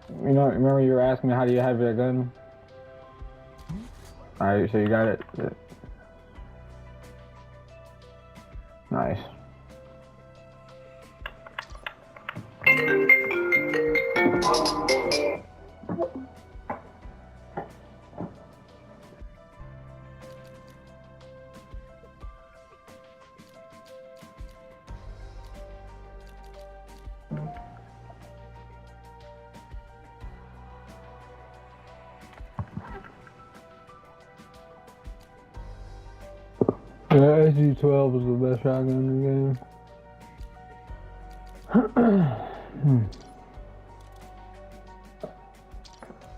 You know, remember you were asking me how do you have your gun? Alright, so you got it. Nice. Yeah, SG-12 was the best shotgun in the game.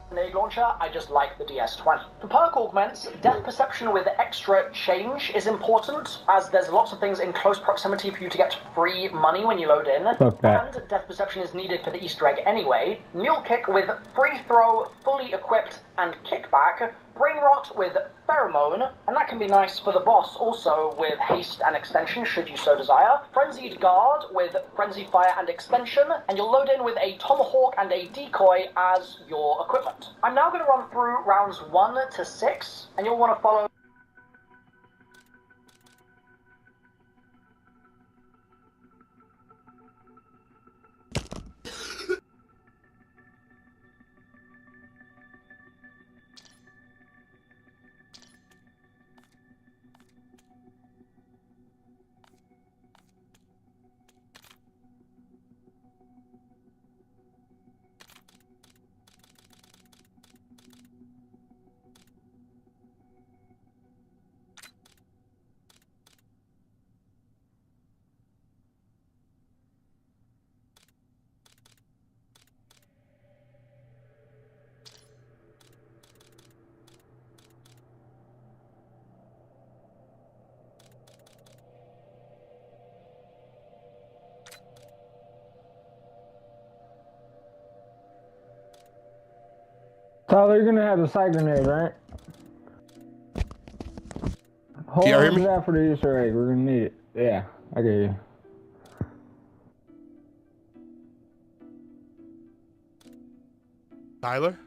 Grenade launcher, I just like the DS-20. For perk augments, depth perception with extra change is important, as there's lots of things in close proximity for you to get free money when you load in. Fuck that. And depth perception is needed for the Easter egg anyway. Mule kick with free throw, fully equipped, and kickback. Brain rot with pheromone, and that can be nice for the boss also with haste and extension should you so desire. Frenzied guard with frenzy fire and extension, and you'll load in with a tomahawk and a decoy as your equipment. I'm now going to run through rounds 1 to 6, and you'll want to follow. Tyler, you're gonna have the sight grenade, right? Hold on to that for the Easter egg. We're gonna need it. Yeah, I get you. Tyler?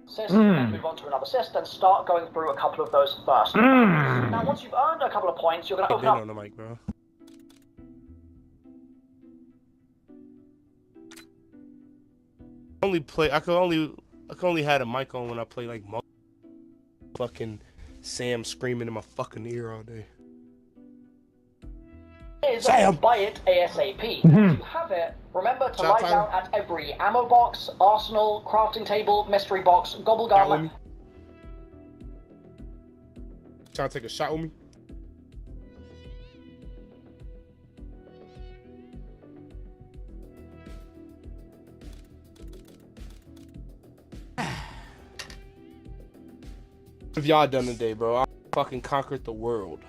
Assist, then move on to another assist, and start going through a couple of those first. Now, once you've earned a couple of points, you're going to open up. On the mic, bro. I could only had a mic on when I play like fucking Sam screaming in my fucking ear all day. Sam! Buy it ASAP. If you have it, remember to lie down at every ammo box, arsenal, crafting table, mystery box, gobble gum. Trying to take a shot with me? What have y'all done today, bro? I fucking conquered the world.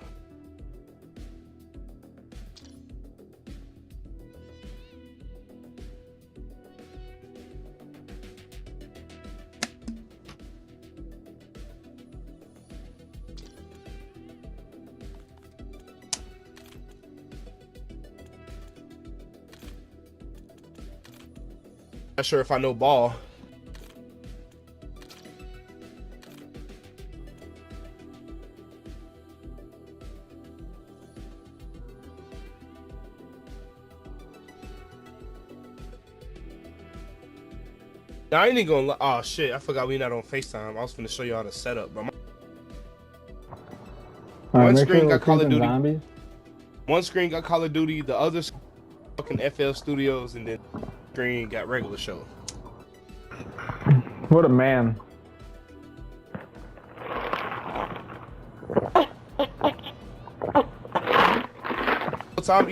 Not sure if I know ball. I ain't even gonna. Oh shit! I forgot we not on FaceTime. I was finna show you how to set up, but one screen got Call of Duty. Zombies. One screen got Call of Duty. The other fucking FL Studios, and then screen got regular show. What a man. Tyler,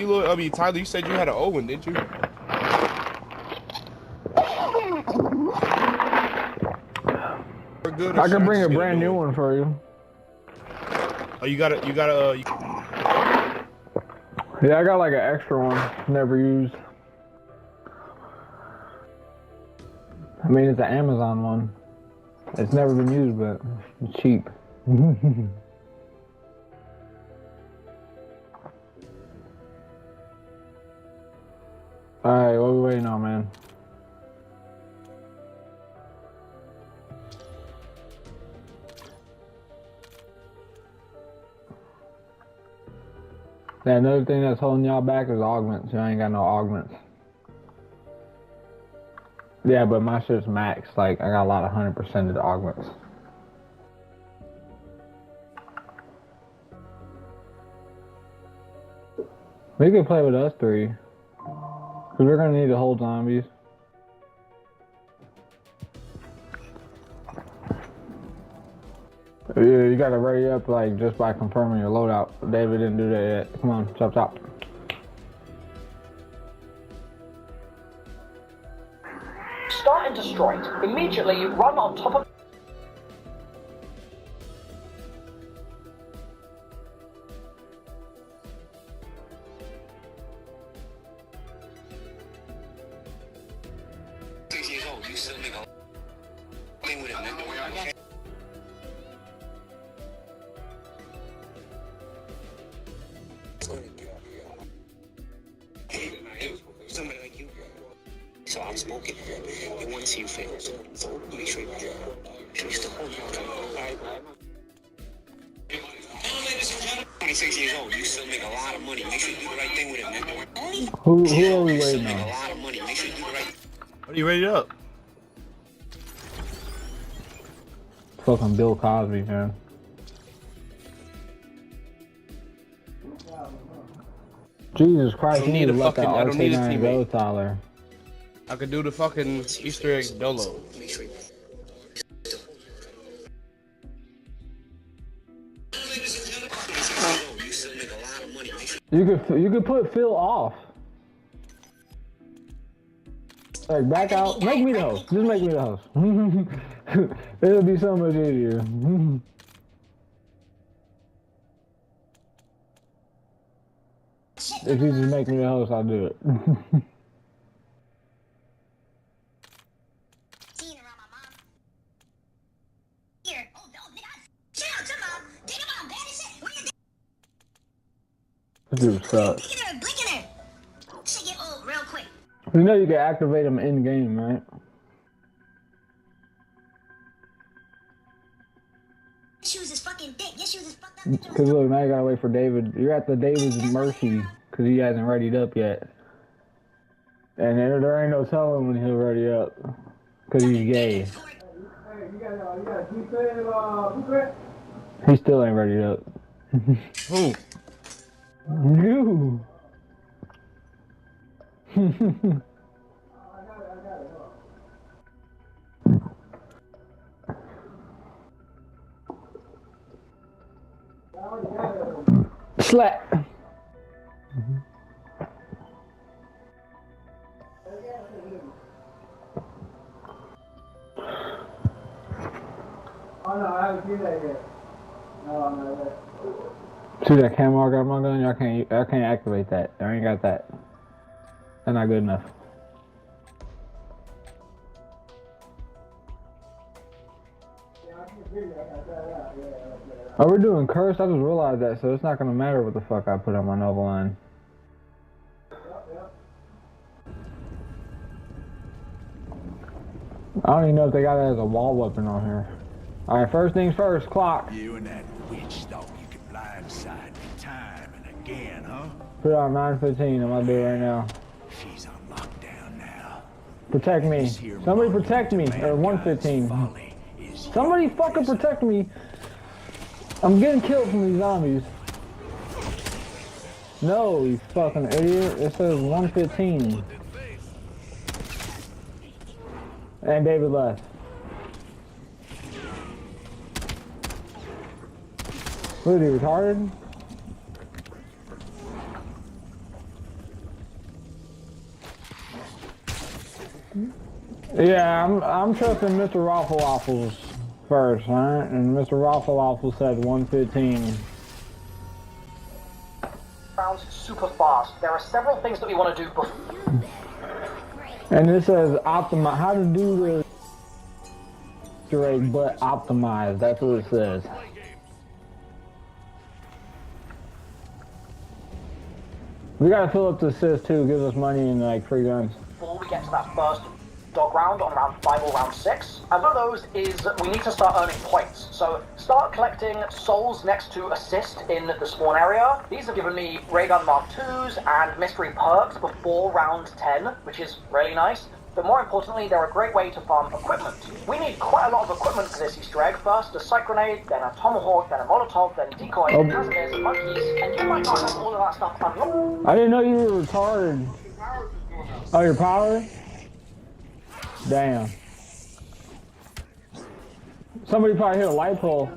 you said you had an Owen, didn't you? I can bring a brand new one for you. Oh, you got it. Yeah, I got like an extra one, never used. I mean, it's an Amazon one. It's never been used, but it's cheap. Alright, what are we waiting on, man? Yeah, another thing that's holding y'all back is augments. Y'all ain't got no augments. Yeah, but my shit's max. Like, I got a lot of 100% of the augments. We can play with us three. Because we're going to need to hold zombies. Yeah, you got to ready up, like, just by confirming your loadout. David didn't do that yet. Come on, chop chop. Start and destroy it. Immediately run on top of... Somebody like you. So outspoken. They want to see you fail. So make sure you still hold your alright? 26 years old, you still make a lot of money. Make sure you do the right thing with it, man. Who are we waiting Make a on? lot of money. Make sure you do the right. Are you ready up? Fucking Bill Cosby, man. Jesus Christ, you need to let that I don't need a RK9 go, teammate. Tyler. I could do the fucking Easter egg dolo. Make sure You could put Phil off. Like, back out. Make me the host. Just make me the host. It'll be so much easier. If you just make me the host, I'll do it. This dude sucks. You know you can activate them in game, right? Because look, now you gotta wait for David. You're at the David's mercy because he hasn't readied up yet. And there ain't no telling when he'll ready up because he's gay. He still ain't ready up. Who? You. Slap. Oh no, I haven't seen that yet. No. See that camo I got on my gun? I can't activate that. I ain't got that. That's not good enough. Oh, we're doing curse? I just realized that, so it's not gonna matter what the fuck I put on my novel line. I don't even know if they got it as a wall weapon on here. Alright, first things first, clock. You and that witch thought you could blindside me time and again, huh? Put it on 9:15, I'm gonna do it right now. She's on lockdown now. Protect me. Somebody protect me. Or 1:15. Somebody fucking protect me. I'm getting killed from these zombies. No, you fucking idiot. It says 1:15. And David left. What, is he retarded? Yeah, I'm trusting Mr. Raffle Waffles first, alright? And Mr. Raffle Waffles said 1:15. Rounds super fast. There are several things that we want to do before. And it says optimize, how to do the Easter egg, but optimize. That's what it says. We gotta fill up the assist too, gives us money and like free guns. Before we get to that first dog round on round 5 or round 6. And one of those is we need to start earning points. So start collecting souls next to assist in the spawn area. These have given me Ray Gun Mark 2s and mystery perks before round 10, which is really nice. But more importantly, they're a great way to farm equipment. We need quite a lot of equipment for this Easter egg. First a sight grenade, then a tomahawk, then a molotov, then decoy, Casimirs, monkeys, and you might not have all of that stuff unlocked. I didn't know you were retarded. Oh, your power? Damn. Somebody probably hit a light pole.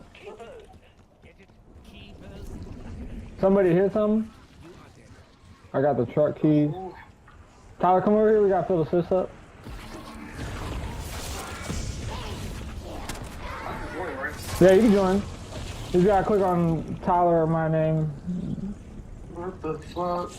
Somebody hit something? I got the truck keys. Tyler, come over here. We gotta fill the assist up. Yeah, you can join. You just gotta click on Tyler or my name. What the fuck?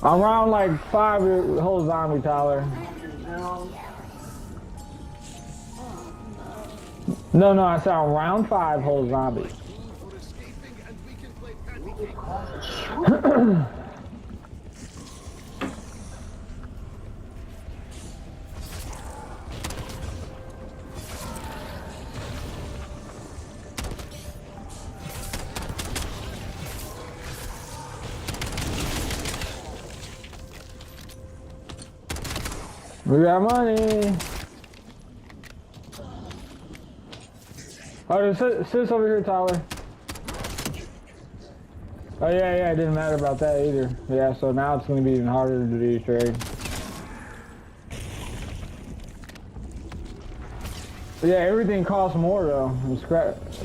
I'm round like 5 whole zombie, Tyler. No, I said I'm round 5 whole zombie. We got money. Oh, sit over here, Tyler. Oh yeah, it didn't matter about that either. Yeah, so now it's going to be even harder to do Easter egg. Yeah, everything costs more though. And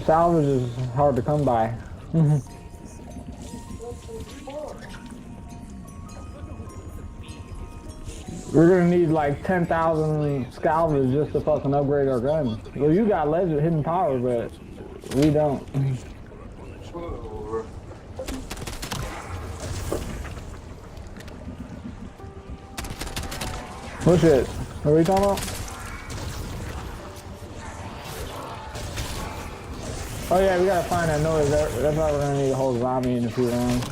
salvage is hard to come by. We're gonna need like 10,000 salvage just to fucking upgrade our gun. Well, you got legend hidden power, but we don't. What's it? What are we talking about? Oh yeah, we gotta find that noise. That's why we're gonna need a whole zombie in a few rounds.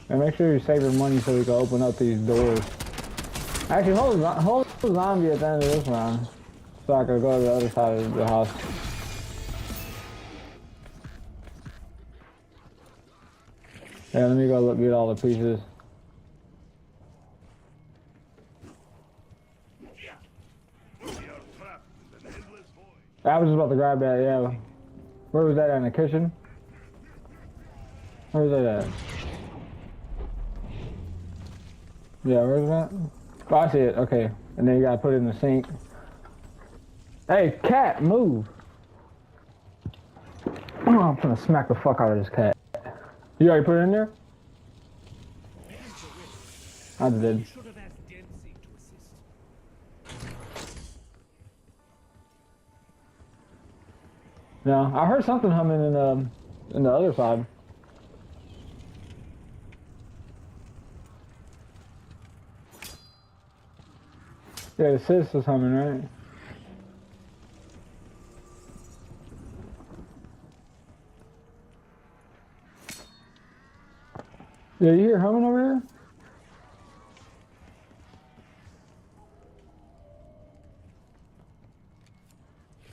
And make sure you save your money so we can open up these doors. Actually, hold zombie at the end of this round, so I can go to the other side of the house. Yeah, let me go look, get all the pieces. I was just about to grab that, yeah. Where was that in the kitchen? Where was that at? Yeah, where's that? Oh, I see it, okay. And then you gotta put it in the sink. Hey, cat, move! Oh, I'm gonna smack the fuck out of this cat. You already put it in there? I did. No, I heard something humming in the other side. Yeah, the sis was humming, right? Yeah, you hear humming over here?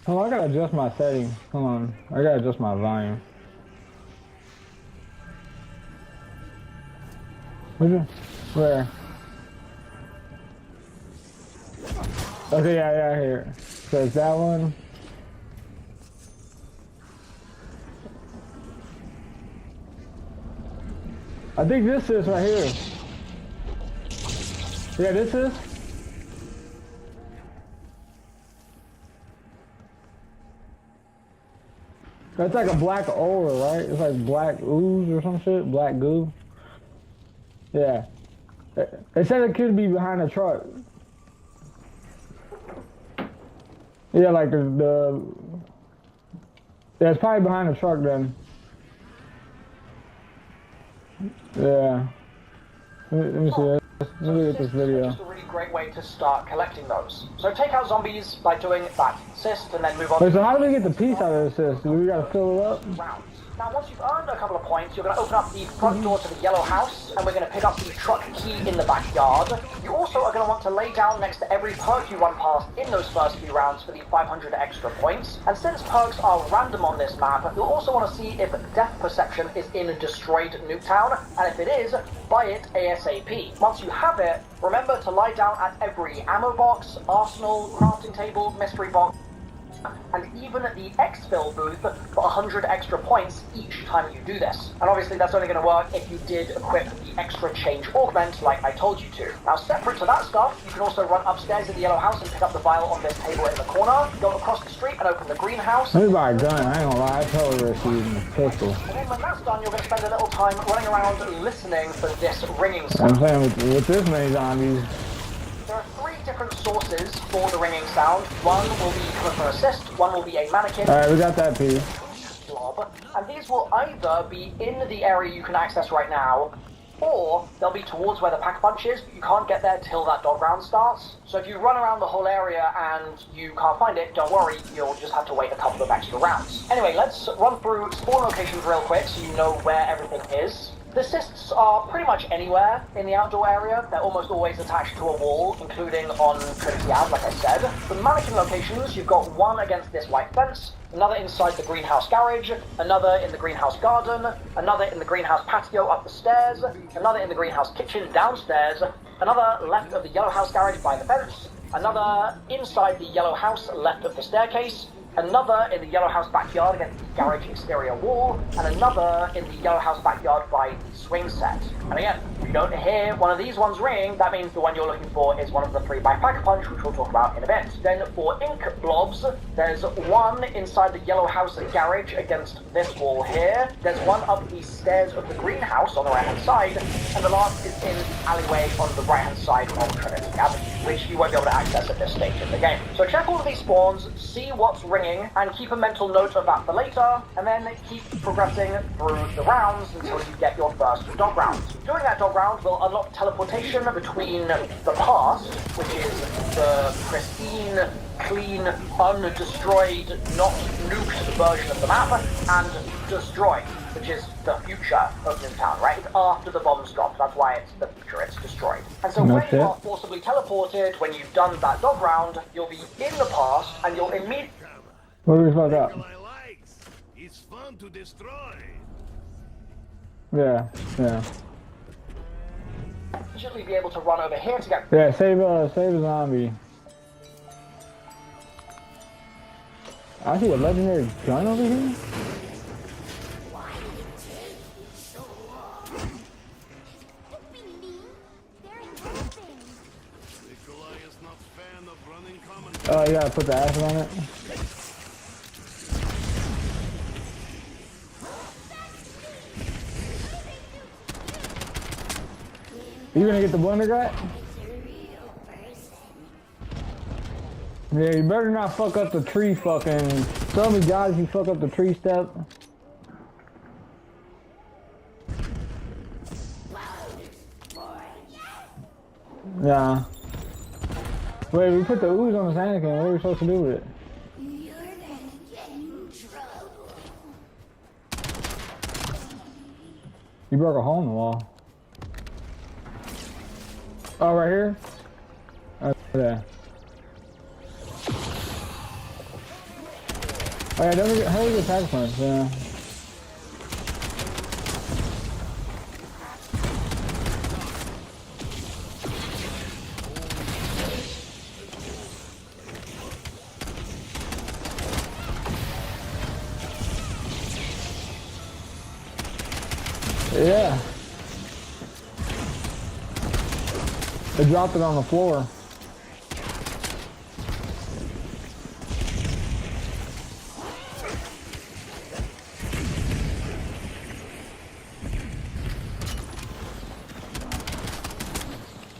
Oh, I gotta adjust my settings. Hold on, I gotta adjust my volume. Where? Okay, yeah, I hear it. So it's that one. I think this is right here. Yeah, this is. That's like a black aura, right? It's like black ooze or some shit, black goo. Yeah. They said it could be behind the truck. Yeah, like yeah, it's probably behind the truck then. Yeah. Let me see this. Let me get this video. Just a really great way to start collecting those. So take out zombies by doing that cyst and then move on. Wait, so how do we get the piece out of this cyst? Do we gotta fill it up? Rounds. Now, once you've earned a couple of points, you're going to open up the front door to the yellow house, and we're going to pick up the truck key in the backyard. You also are going to want to lay down next to every perk you run past in those first few rounds for the 500 extra points. And since perks are random on this map, you'll also want to see if death perception is in destroyed Nuketown, and if it is, buy it ASAP. Once you have it, remember to lie down at every ammo box, arsenal, crafting table, mystery box, and even the exfil booth for 100 extra points each time you do this. And obviously that's only going to work if you did equip the extra change augment like I told you to. Now separate to that stuff, you can also run upstairs in the yellow house and pick up the vial on this table in the corner, go across the street and open the greenhouse. Let me buy a gun, I ain't gonna lie, I totally risk using a pistol. And then when that's done, you're going to spend a little time running around listening for this ringing sound. I'm saying with this many zombies. There are 3 different sources for the ringing sound. One will be coming from assist, one will be a mannequin. Alright, we got that piece. Blob, and these will either be in the area you can access right now, or they'll be towards where the pack-a-punch is, but you can't get there till that dog round starts. So if you run around the whole area and you can't find it, don't worry, you'll just have to wait a couple of extra rounds. Anyway, let's run through spawn locations real quick so you know where everything is. The cysts are pretty much anywhere in the outdoor area. They're almost always attached to a wall, including on Trinity Ave, like I said. The mannequin locations, you've got one against this white fence, another inside the greenhouse garage, another in the greenhouse garden, another in the greenhouse patio up the stairs, another in the greenhouse kitchen downstairs, another left of the yellow house garage by the fence, another inside the yellow house left of the staircase, another in the yellow house backyard against the garage exterior wall, and another in the yellow house backyard by the swing set. And again, if you don't hear one of these ones ringing, that means the one you're looking for is one of the 3 by Pack-a-Punch, which we'll talk about in a bit. Then for ink blobs, there's one inside the yellow house garage against this wall here, there's one up the stairs of the greenhouse on the right hand side, and the last is in the alleyway on the right hand side of Trinity Avenue, which you won't be able to access at this stage of the game. So check all of these spawns, see what's ringing, and keep a mental note of that for later, and then keep progressing through the rounds until you get your first dog round. Doing that dog round will unlock teleportation between the past, which is the pristine, clean, undestroyed, not nuked version of the map, and destroyed, which is the future of Nuketown, right? It's after the bombs dropped, that's why it's the future, it's destroyed. And so when you are forcibly teleported, when you've done that dog round, you'll be in the past, and you'll immediately... What do we fuck up? It's fun to destroy. Yeah. Usually be able to run over here to get... Yeah, save a zombie. I see a legendary gun over here. Oh, you gotta put the acid on it. You gonna get the blender guy? Yeah, you better not fuck up the tree fucking... So many guys, you fuck up the tree step. Yeah. Wait, we put the ooze on the Anakin. What are we supposed to do with it? You're gonna get in trouble. You broke a hole in the wall. Oh, right here? Okay. Oh yeah, don't get, how do we get pack punch? Yeah. Yeah. They dropped it on the floor.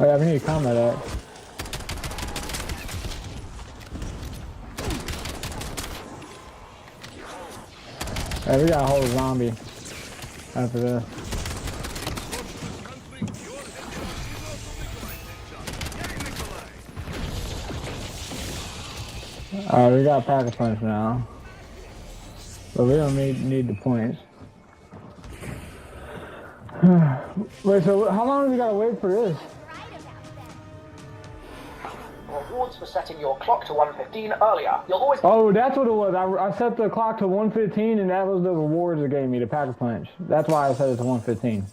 Oh yeah, we need to combat that. Yeah, we gotta hold a zombie after this. Alright, we got Pack-a-Punch now. But we don't need the points. Wait, so how long do we gotta wait for this? Rewards for setting your clock to 1:15 earlier. You'll always... Oh, that's what it was. I set the clock to 1:15 and that was the rewards it gave me, the Pack-a-Punch. That's why I set it to 1:15.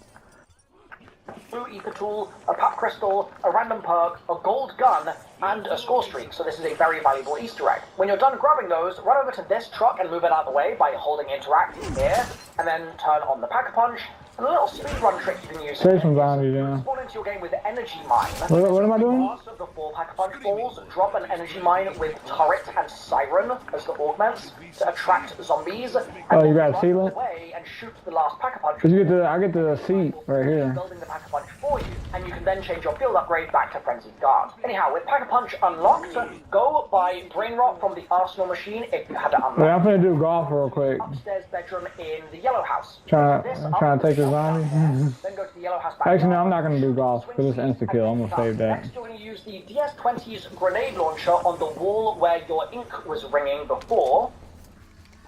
Blue ether tool, a pap crystal, a random perk, a gold gun, and a score streak, so this is a very valuable Easter egg. When you're done grabbing those, run over to this truck and move it out of the way by holding interact here, and then turn on the Pack-a-Punch. And a little speedrun trick you can use. Save some zombies, yeah. Spawn into your game with the energy mine. What am I doing? Of the 4 Pack-a-Punch balls, drop an energy mine with turret and siren as the augments to attract zombies. Oh, you got a sealant? Away and shoot the last Pack-a-Punch. Cause I get the seat right here. Building the Pack-a-Punch for you, and you can then change your build upgrade back to Frenzied Guard. Anyhow, with Pack-a-Punch unlocked, go buy Brain Rot from the Arsenal machine if you had it unlocked. Wait, I'm gonna do golf real quick. Upstairs bedroom in the yellow house. I'm trying to take the zombie. Then go to the yellow house back. Actually, no, I'm not gonna do golf because it's insta kill. I'm gonna save that. Next, you're going to use the DS-20's grenade launcher on the wall where your ink was ringing before.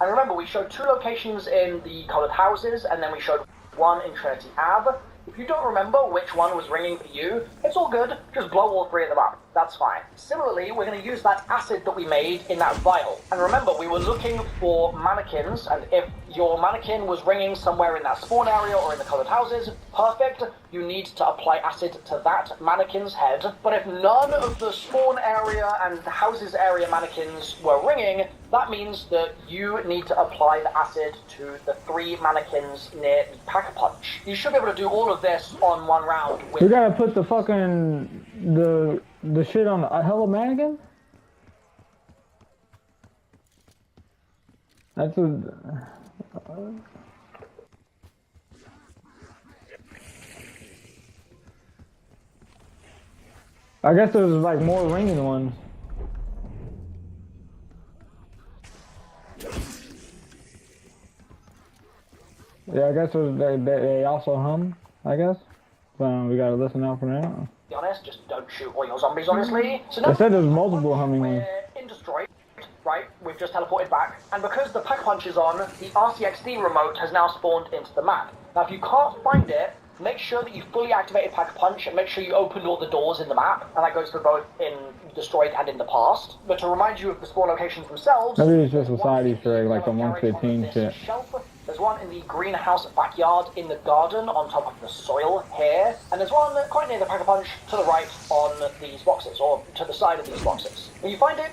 And remember, we showed 2 locations in the coloured houses, and then we showed 1 in Trinity Ave. If you don't remember which one was ringing for you, it's all good. Just blow all 3 of them up. That's fine. Similarly, we're going to use that acid that we made in that vial. And remember, we were looking for mannequins, and if your mannequin was ringing somewhere in that spawn area or in the coloured houses, perfect. You need to apply acid to that mannequin's head. But if none of the spawn area and the houses area mannequins were ringing, that means that you need to apply the acid to the 3 mannequins near the Pack-a-Punch. You should be able to do all of this on 1 round. We gotta put the fucking the shit on a hello mannequin. That's a. I guess there's like more ringing ones. Yeah, I guess they also hum, I guess. We gotta listen out for that. Be honest, just don't shoot all your zombies, honestly. So now I said there's multiple humming ones. we're in Destroyed, right? We've just teleported back. And because the Pack-a-Punch is on, the RCXD remote has now spawned into the map. Now, if you can't find it, make sure that you fully activated Pack-a-Punch and make sure you opened all the doors in the map. And that goes for both in Destroyed and in the past. But to remind you of the spawn locations themselves... Maybe it's just a side Easter egg, like the 115 shit. There's one in the greenhouse backyard in the garden on top of the soil here. And there's one quite near the Pack-a-Punch to the right on these boxes, or to the side of these boxes. When you find it,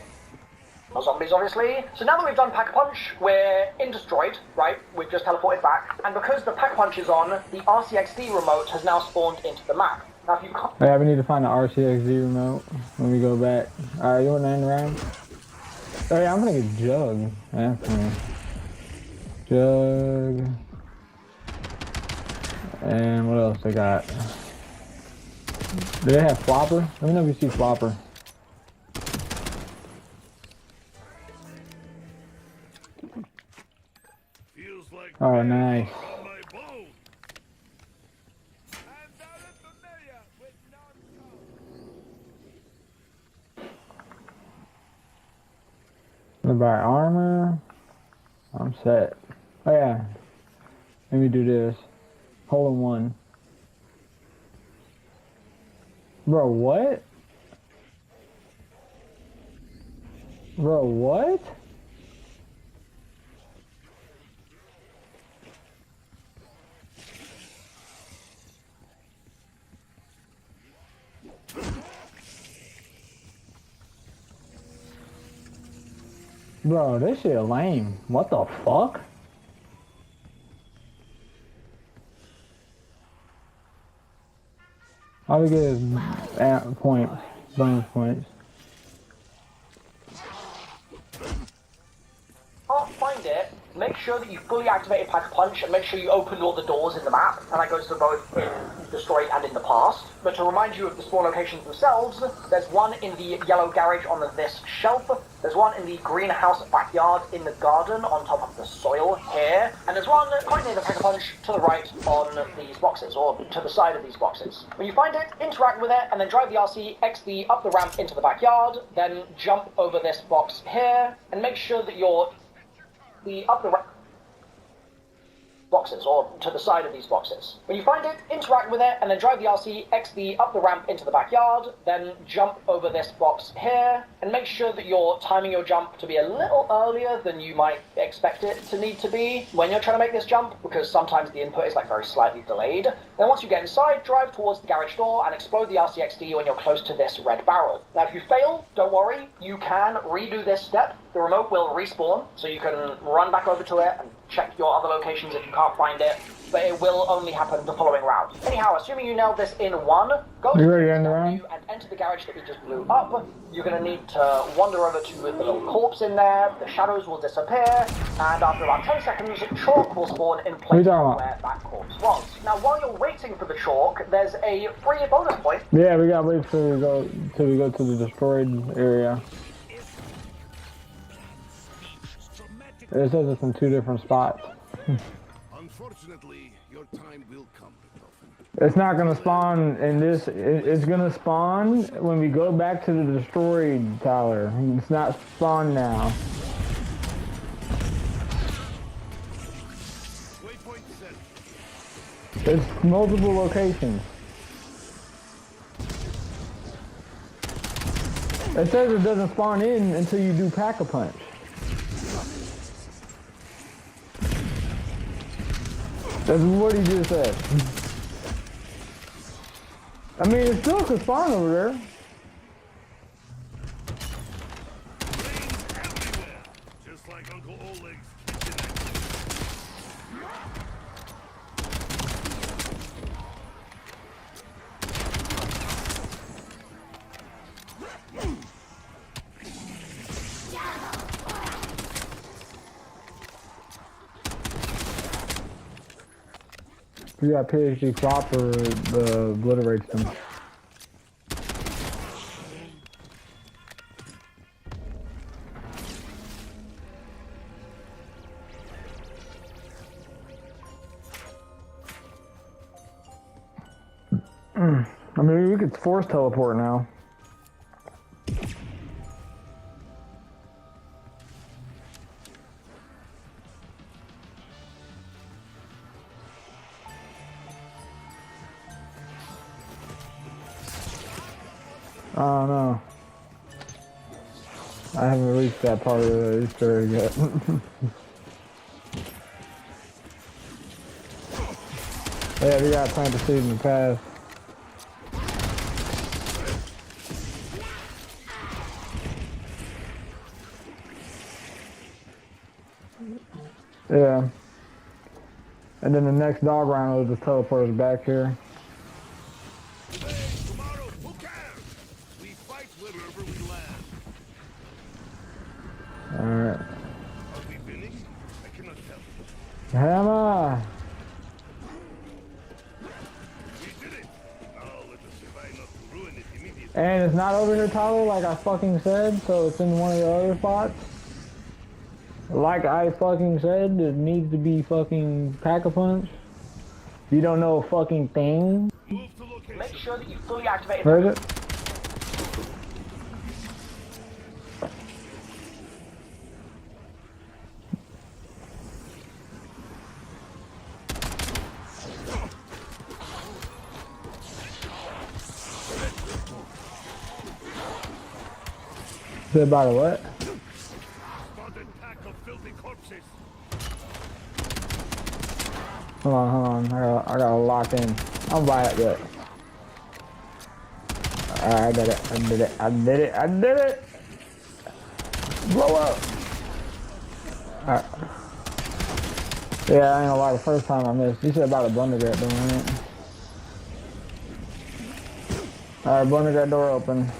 no zombies, obviously. So now that we've done Pack-a-Punch, we're in Destroyed, right? We've just teleported back. And because the Pack-a-Punch is on, the RCXD remote has now spawned into the map. Now, if you can't... Yeah, we need to find the RCXD remote when we go back. Alright, you want to end round? Oh yeah, I'm gonna get Jug. Definitely. Jug. And what else they got? Do they have Flopper? Let me know if you see Flopper. Oh, nice. Gonna buy armor. I'm set. Oh yeah. Let me do this. Hole in one. Bro, what? Bro, what? Bro, this shit lame. What the fuck? All we get is points, bonus points. Can't find it, make sure sure that you fully activated Pack-a-Punch and make sure you opened all the doors in the map, and that goes for both in Destroyed and in the past. But to remind you of the spawn locations themselves, there's one in the yellow garage on this shelf, there's one in the greenhouse backyard in the garden on top of the soil here, and there's one quite near the Pack-a-Punch to the right on these boxes, or to the side of these boxes. When you find it, interact with it, and then drive the RC up the ramp into the backyard, then jump over this box here, and make sure that you're up the ramp boxes, or to the side of these boxes. When you find it, interact with it, and then drive the RC up the ramp into the backyard, then jump over this box here, and make sure that you're timing your jump to be a little earlier than you might expect it to need to be when you're trying to make this jump, because sometimes the input is like very slightly delayed. Then once you get inside, drive towards the garage door and explode the RCXD when you're close to this red barrel. Now if you fail, don't worry, you can redo this step. The remote will respawn, so you can run back over to it and check your other locations if you can't find it, but it will only happen the following round. Anyhow, assuming you nailed this in one, go to the and enter the garage that we just blew up. You're going to need to wander over to the little corpse in there, the shadows will disappear, and after about 10 seconds, chalk will spawn in place where that corpse was. Now, while you're waiting for the chalk, there's a free bonus point. Yeah, we gotta wait till we go to the destroyed area. It says it's in 2 different spots. Unfortunately, your time will come. It's not gonna spawn in this. It's gonna spawn when we go back to the destroyed tower. It's not spawned now. It's multiple locations. It says it doesn't spawn in until you do Pack-a-Punch. That's what he just said. I mean, it still could spawn over there. Just like Uncle Oleg's You got PhD flopper obliterates them. I mean, we could force teleport now. I don't know. I haven't reached that part of the Easter egg yet. Yeah, we got plant the seed in the past. Yeah. And then the next dog round will just teleport us back here. Alright. Hammer! And it's not over here, Tyler, like I fucking said, so it's in one of the other spots. Like I fucking said, it needs to be fucking Pack-a-Punch. You don't know a fucking thing. Make sure that you fully activate. Where is it? Is it about a what? Hold on. I gotta lock in. I'll buy it yet. I did it. Blow up. Alright. Yeah, I ain't gonna lie, the first time I missed. You said about a blunder grab door, right? Alright, blunder grab door open.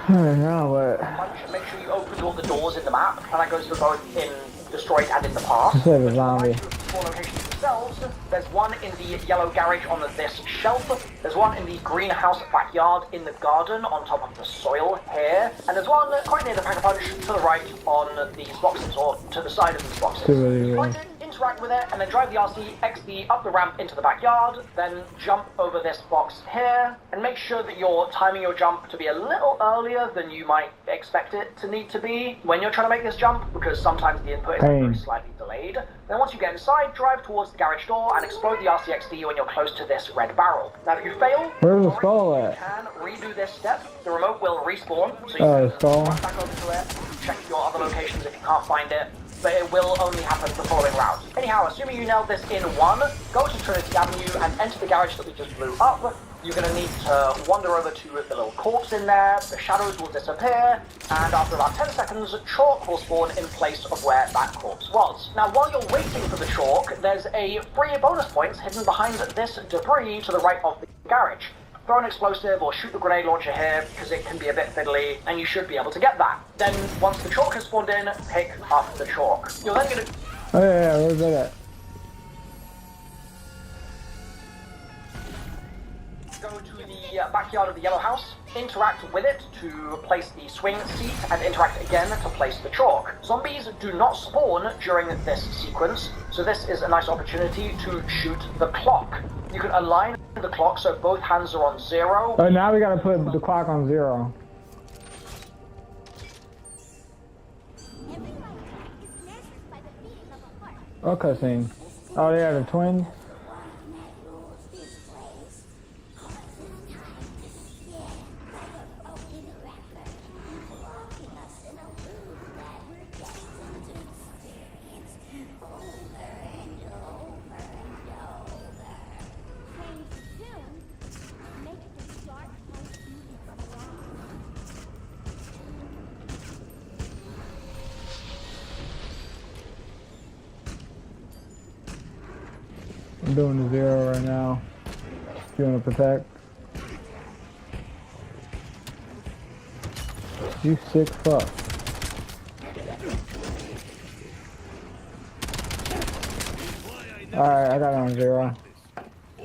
Now what? Punch, make sure you open all the doors in the map, and that goes for both in Destroyed and in the past. Save a zombie. Four locations themselves. There's one in the yellow garage on this shelf. There's one in the greenhouse backyard in the garden on top of the soil here. And there's one quite near the Pack-a-Punch to the right on these boxes, or to the side of these boxes. Find it, interact with it, and then drive the RC XD up the ramp into the backyard, then jump over this box here, and make sure that you're timing your jump to be a little earlier than you might expect it to need to be when you're trying to make this jump, because sometimes the input is very slightly delayed. Then once you get inside, drive towards the garage door and explode the RCXD when you're close to this red barrel. Now if you fail, where's the skull at? You can redo this step. The remote will respawn, so you can run back over to it, check your other locations if you can't find it, but it will only happen the following round. Anyhow, assuming you nailed this in one, go to Trinity Avenue and enter the garage that we just blew up. You're going to need to wander over to the little corpse in there, the shadows will disappear, and after about 10 seconds, chalk will spawn in place of where that corpse was. Now, while you're waiting for the chalk, there's a free bonus points hidden behind this debris to the right of the garage. Throw an explosive or shoot the grenade launcher here, because it can be a bit fiddly, and you should be able to get that. Then, once the chalk has spawned in, pick up the chalk. You're then going to... Oh yeah, where's that at? Go to the backyard of the yellow house, interact with it to place the swing seat, and interact again to place the chalk. Zombies do not spawn during this sequence, so this is a nice opportunity to shoot the clock. You can align the clock so both hands are on 0. Oh, now we gotta put the clock on 0. Oh, cutscene. Oh, they are the twins. I'm doing the 0 right now. You wanna protect? You sick fuck. Alright, I got it on 0.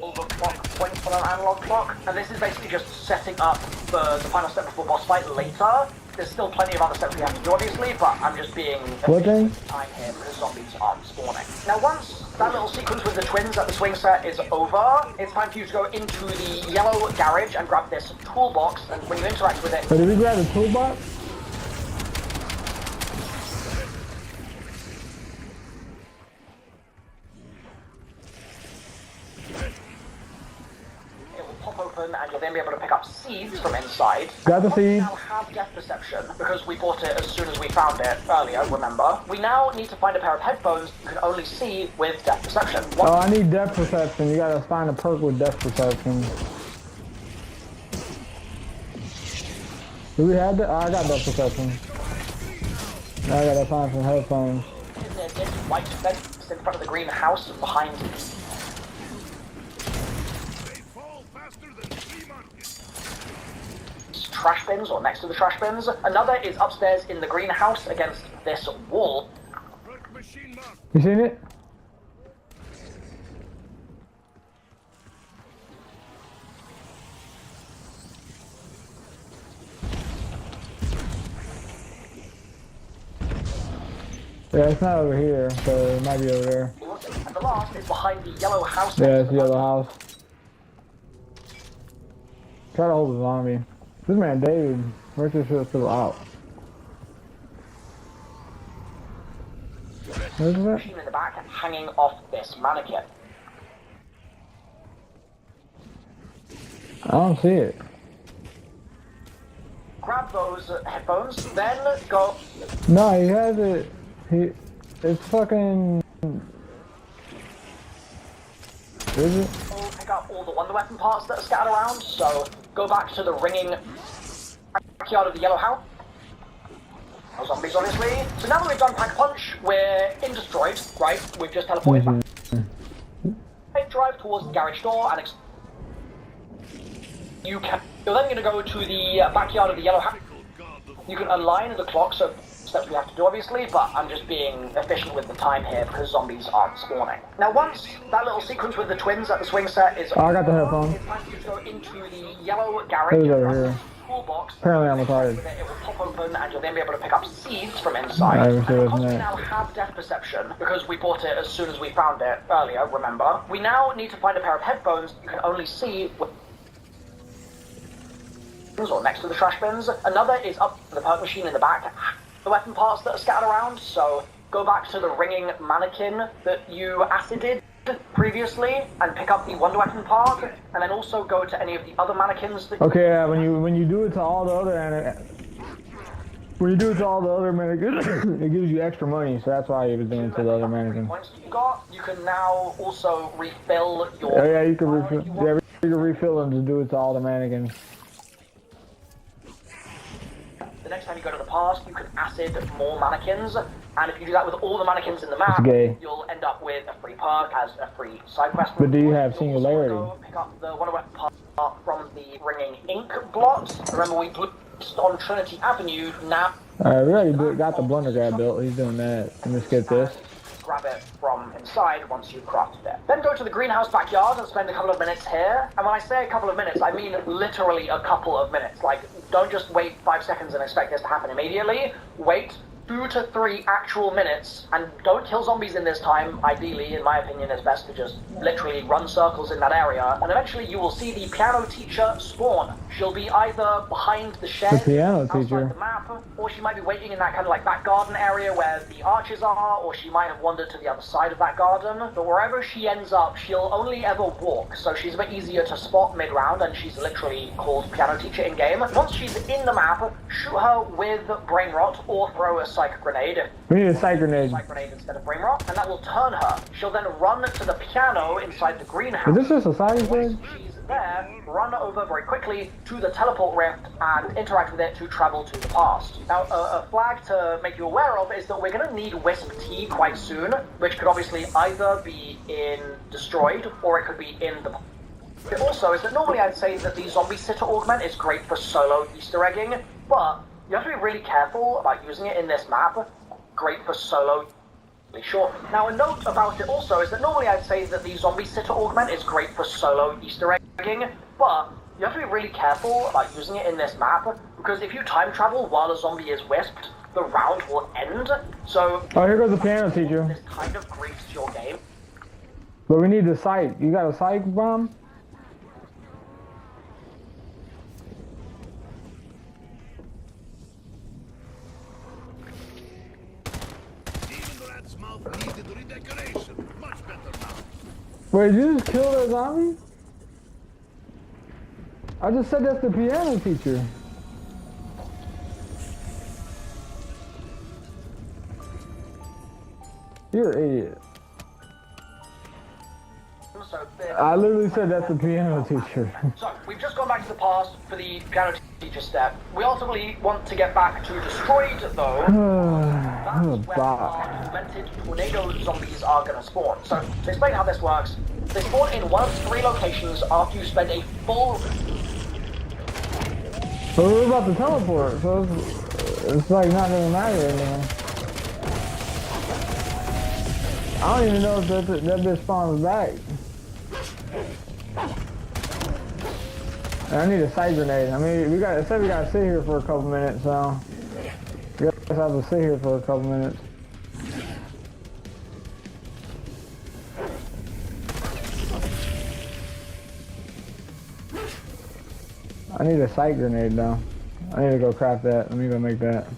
All the clock points on an analog clock, and this is basically just setting up the final step before boss fight later. There's still plenty of other steps we have to do, obviously, but I'm just being efficient with time here because zombies aren't spawning. Now, once that little sequence with the twins at the swing set is over, it's time for you to go into the yellow garage and grab this toolbox, and when you interact with it... But did we grab the toolbox? Open, and you'll then be able to pick up seeds from inside. Got the seeds. We now have depth perception because we bought it as soon as we found it earlier, remember? We now need to find a pair of headphones you can only see with depth perception. Oh, I need depth perception. You gotta find a perk with depth perception. Do we have that? Oh, I got depth perception. Now I gotta find some headphones. There's this white fence in front of the green house behind trash bins, or next to the trash bins. Another is upstairs in the greenhouse against this wall. You seen it? Yeah, it's not over here, so it might be over there. And the last is behind the yellow house. Yeah, it's the yellow house. Try to hold the zombie. This man, David, where's this shit still out? Where's that? Machine in the back hanging off this mannequin. I don't see it. Grab those headphones, then go. No, he has it. It's fucking. Is it? Pick up all the Wonder Weapon parts that are scattered around, so go back to the ringing backyard of the yellow house. No zombies, obviously. So now that we've done Pack-a-Punch, we're in Destroyed, right? We've just teleported back. Take drive towards the garage door and you're then going to go to the backyard of the yellow house. You can align the clock, so steps we have to do obviously, but I'm just being efficient with the time here because zombies aren't spawning. Now once that little sequence with the twins at the swing set is I got the headphones. it's time for you to go into the yellow garage. Who's over here? Toolbox. Apparently I'm retarded. It will pop open and you'll then be able to pick up seeds from inside. I And was sure because we isn't it? now have death perception, because we bought it as soon as we found it earlier, remember, we now need to find a pair of headphones you can only see with or next to the trash bins. Another is up the perk machine in the back. The weapon parts that are scattered around, so go back to the ringing mannequin that you acided previously and pick up the wonder weapon part, and then also go to any of the other mannequins that Okay, yeah, when you do it to all the other mannequins, it gives you extra money, so that's why he was doing it to the other mannequins. points that you got, you can now also refill your Yeah, you can refill. Yeah, you can refill them to do it to all the mannequins. The next time you go to the past, you can acid more mannequins, and if you do that with all the mannequins in the map, It's gay. you'll end up with a free perk as a free side quest. But do you have You'll singularity? also go pick up the wonder weapon part from the ringing ink blot. Remember we blew on Trinity Avenue. Now We already got the blunder guy built. He's doing that. Let me skip this. grab it from inside once you've crafted it. Then go to the greenhouse backyard and spend a couple of minutes here. And when I say a couple of minutes, I mean literally a couple of minutes. Like, don't just wait 5 seconds and expect this to happen immediately. Wait 2 to 3 actual minutes, and don't kill zombies in this time. Ideally, in my opinion, it's best to just literally run circles in that area, and eventually you will see the piano teacher spawn. She'll be either behind the shed, The piano outside teacher. the map, or she might be waiting in that kind of like back garden area where the arches are, or she might have wandered to the other side of that garden. But wherever she ends up, she'll only ever walk, so she's a bit easier to spot mid-round, and she's literally called piano teacher in-game. Once she's in the map, shoot her with brain rot or throw a psych grenade. We need a sight grenade. Psych grenade instead of brain rot, and that will turn her. She'll then run to the piano inside the greenhouse. Is this just a sight grenade? She's there, run over very quickly to the teleport rift and interact with it to travel to the past. Now, a flag to make you aware of is that we're going to need Wisp T quite soon, which could obviously either be in Destroyed or it could be in the... It also is that normally I'd say that the Zombie Sitter Augment is great for solo Easter egging, but you have to be really careful about using it in this map. Great for solo. Sure. Now, a note about it also is that normally I'd say that the Zombie Sitter Augment is great for solo Easter egging, but you have to be really careful about using it in this map, because if you time travel while a zombie is wisped, the round will end. So, Oh, here goes the piano teacher. this kind of griefs your game. But we need the sight. You got a sight bomb? Wait, did you just kill that zombie? I just said that's the piano teacher. You're an idiot. So, I literally said that's the piano teacher. So, we've just gone back to the past for the piano teacher step. We ultimately want to get back to Destroyed, though. That's where our tormented tornado zombies are going to spawn. So, to explain how this works, they spawn in one of 3 locations after you spend a full... But we're about to teleport, so it's like not gonna matter anymore. I don't even know if that bitch spawns back. I need a sight grenade. I mean, it said we gotta sit here for a couple minutes, so I guess I have to sit here for a couple minutes. I need a sight grenade though. I need to go craft that. Let me go make that.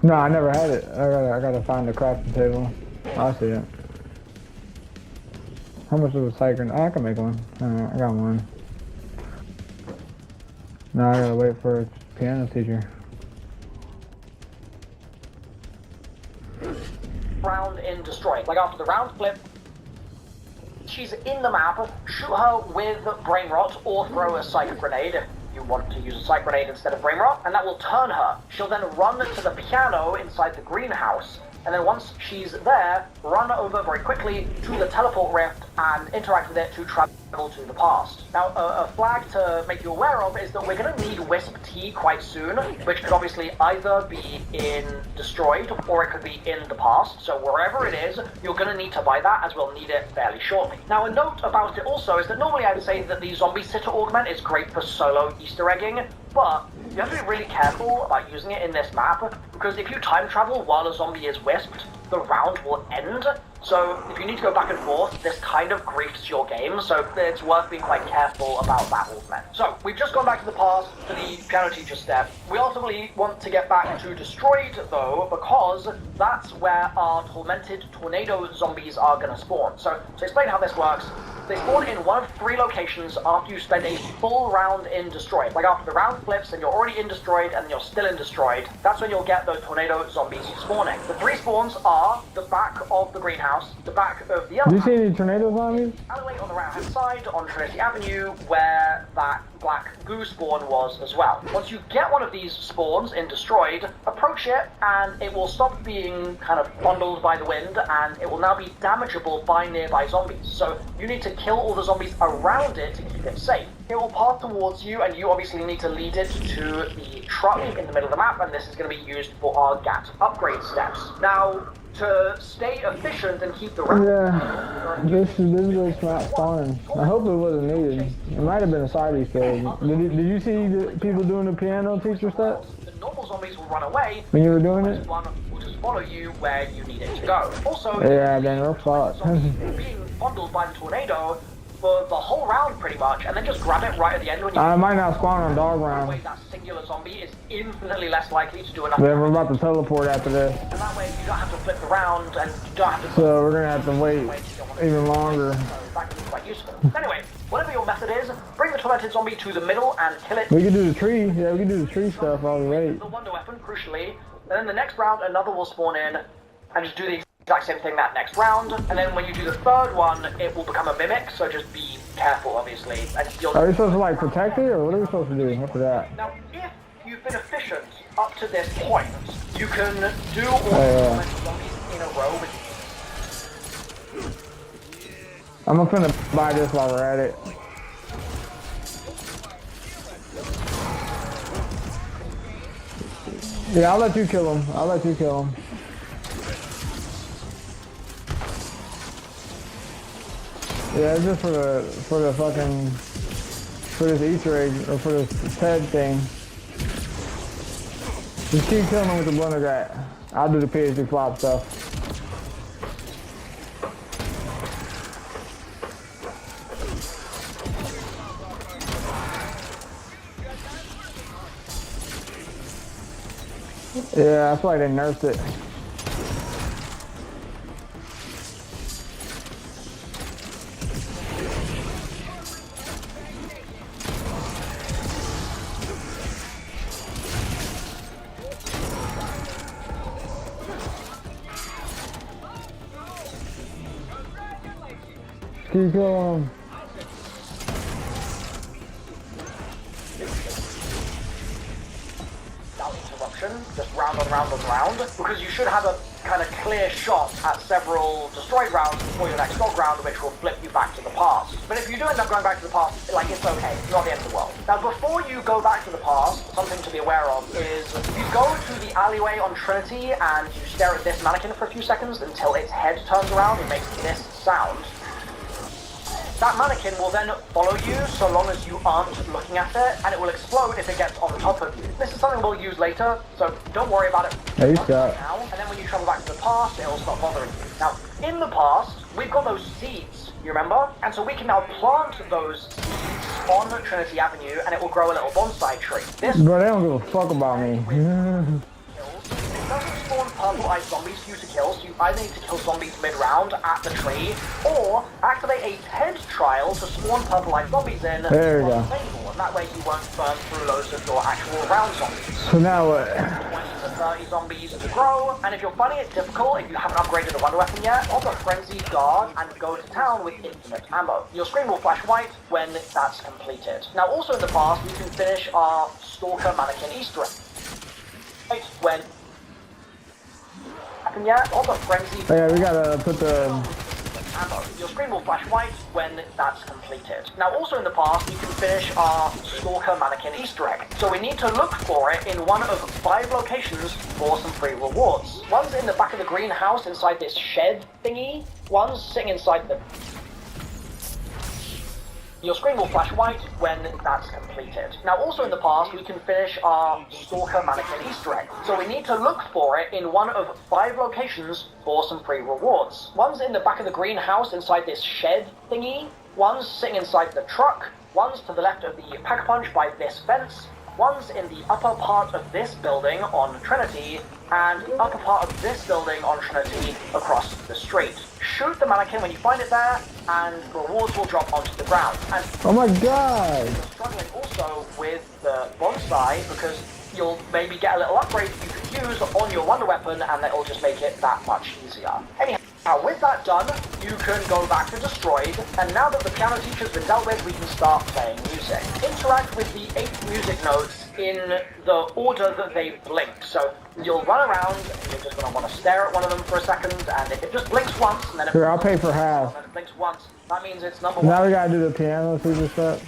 No, I never had it. I gotta find the crafting table. I see it. How much is a sight grenade? Oh, I can make one. I got one. No, I gotta wait for a piano teacher. round in Destroy. Like after the round flip, she's in the map, shoot her with brain rot or throw a psychic grenade if you want to use a psychic grenade instead of brain rot, and that will turn her. She'll then run to the piano inside the greenhouse, and then once she's there, run over very quickly to the teleport rift and interact with it to travel to the past. Now, a flag to make you aware of is that we're going to need Wisp T quite soon, which could obviously either be in Destroyed or it could be in the past. So wherever it is, you're going to need to buy that, as we'll need it fairly shortly. Now, a note about it also is that normally I would say that the Zombie Sitter Augment is great for solo Easter egging, but you have to be really careful about using it in this map, because if you time travel while a zombie is wisped, the round will end. So if you need to go back and forth, this kind of griefs your game, so it's worth being quite careful about that augment. So we've just gone back to the past for the piano teacher step. We ultimately want to get back to Destroyed though, because that's where our tormented tornado zombies are going to spawn. So to explain how this works, they spawn in one of 3 locations after you spend a full round in Destroyed. Like after the round flips and you're already in Destroyed and you're still in Destroyed, that's when you'll get those tornado zombies spawning. The 3 spawns are the back of the greenhouse, the back of the other. Do you see any tornado zombies? Alleyway on the right hand side on Trinity Avenue, where that black goo spawn was as well. Once you get one of these spawns in Destroyed, approach it and it will stop being kind of bundled by the wind and it will now be damageable by nearby zombies. So you need to kill all the zombies around it to keep it safe. It will path towards you and you obviously need to lead it to the truck in the middle of the map, and this is going to be used for our GAT upgrade steps. Now, to stay efficient and keep the round... Yeah, this is not fun. I hope it wasn't needed. It might have been a side Easter egg. Did you see the people doing the piano teacher stuff? The normal zombies will run away. When you were doing it? One will just follow you where you need it to go. Also, yeah, then we're fucked. being bundled by the tornado for the whole round pretty much, and then just grab it right at the end when you... I might not spawn on dog round. That singular zombie is infinitely less likely to do enough. Then we're about to teleport after this. And that way you don't have to flip around and you don't have to... So we're gonna have to wait even longer. So that can be quite useful. Anyway, whatever your method is, bring the tormented zombie to the middle and kill it. We can do the tree. Yeah, we can do the tree stuff while we wait. The wonder weapon, crucially. And then the next round, another will spawn in and just do the exact same thing that next round. And then when you do the third one, it will become a mimic, so just be careful, obviously. And are we supposed to like protect it, or what are we supposed to do after that? Now, if you've been efficient up to this point, you can do all the zombies in a row with... I'm gonna buy this while we're at it. Yeah, I'll let you kill him. I'll let you kill him. Yeah, it's just for the fucking, for this Easter egg, or for this TED thing. Just keep killing him with the blunder guy. I'll do the PhD flop stuff. Yeah, that's why they nerfed it. Keep going. Without interruption, just round on round on round, because you should have a kind of clear shot at several destroyed rounds before your next dog round, which will flip you back to the past. But if you do end up going back to the past, like, it's okay, it's not the end of the world. Now, before you go back to the past, something to be aware of is you go to the alleyway on Trinity and you stare at this mannequin for a few seconds until its head turns around and makes this sound. That mannequin will then follow you so long as you aren't looking at it, and it will explode if it gets on top of you. This is something we'll use later, so don't worry about it now. And then when you travel back to the past, it will stop bothering you. Now, in the past, we've got those seeds, you remember? And so we can now plant those seeds on Trinity Avenue, and it will grow a little bonsai tree. This Bro, they don't give a fuck about me. It doesn't spawn purple-eyed zombies for you to kill, so you either need to kill zombies mid-round at the tree, or activate a TED trial to spawn purple-eyed zombies in there you go. the table, and that way you won't burn through loads of your actual round zombies. So now what? 20 to 30 zombies to grow, and if you're finding it difficult, if you haven't upgraded the wonder weapon yet, pop a frenzied guard and go to town with infinite ammo. Your screen will flash white when that's completed. Now also in the past, we can finish our stalker mannequin Easter egg. Right, when Oh yeah, we gotta put the ammo. Your screen will flash white when that's completed. Now also in the past, you can finish our Stalker Mannequin Easter egg. So we need to look for it in one of 5 locations for some free rewards. One's in the back of the greenhouse inside this shed thingy. One's sitting inside the... Your screen will flash white when that's completed. Now also in the past, we can finish our Stalker Mannequin Easter egg. So we need to look for it in one of 5 locations for some free rewards. One's in the back of the greenhouse inside this shed thingy. One's sitting inside the truck. One's to the left of the Pack-a-Punch by this fence. One's in the upper part of this building on Trinity, and the upper part of this building on Trinity across the street. Shoot the mannequin when you find it there, and rewards will drop onto the ground. And oh my god! You're struggling also with the bonsai, because you'll maybe get a little upgrade you could use on your wonder weapon, and that'll just make it that much easier. Anyhow, with that done, you can go back to Destroyed, and now that the piano teacher's been dealt with, we can start playing music. Interact with the 8 music notes in the order that they blink. So you'll run around, and you're just going to want to stare at one of them for a second, and if it just blinks once, and then here, I'll pay for half. And it blinks once, that means it's number 1. Now we gotta do the piano teacher step.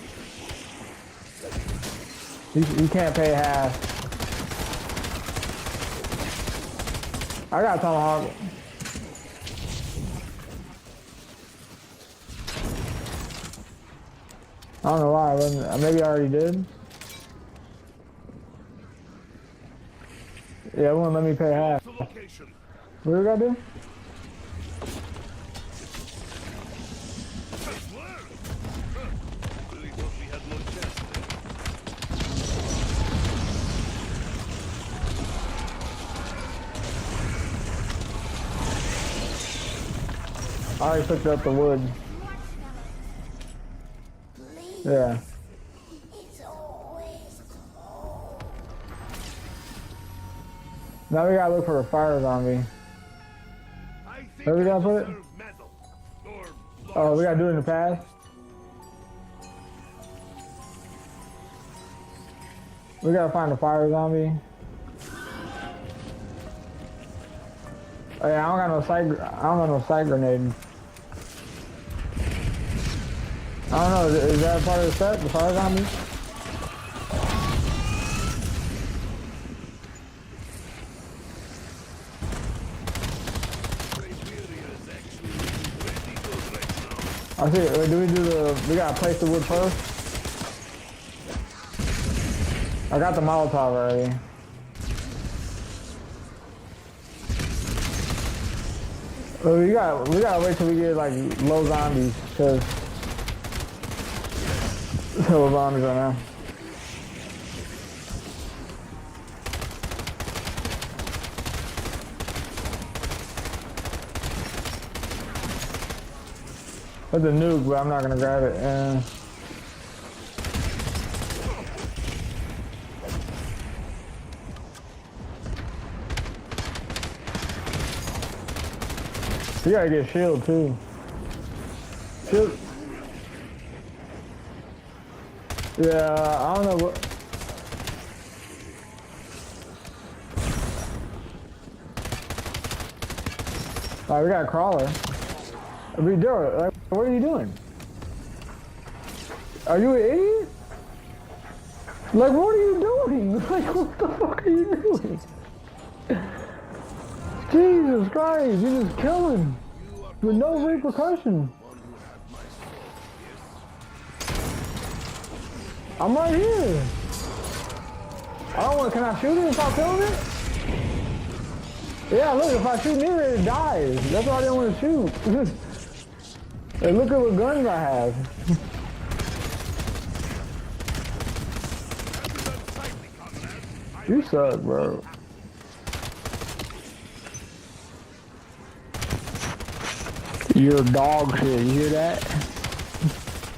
You can't pay half. I got Tomahawk. I don't know why I wasn't. Maybe I already did. Yeah, it won't let me pay half. What do we gotta do? I already picked up the wood. Yeah. It's always cold. Now we gotta look for a fire zombie. Where we gotta put it? Oh, we gotta do it in the past? We gotta find a fire zombie. Oh yeah, I don't got no sight grenade. I don't know, is that part of the set, the fire zombies? I see, we gotta place the wood first? I got the Molotov already. Well, we gotta wait till we get like low zombies, cause low zombies right now. That's a nuke, but I'm not gonna grab it. You gotta get a shield too. Shield. Yeah, I don't know what. Alright, we got a crawler. Like, what are you doing? Are you an idiot? Like, what are you doing? Like, what the fuck are you doing? Jesus Christ, you're just killing with no repercussion. I'm right here. I don't want. Can I shoot it and stop killing it? Yeah, look, if I shoot near it, it dies. That's why I didn't want to shoot. Hey, look at what guns I have. You suck, bro. You're dog shit, you hear that?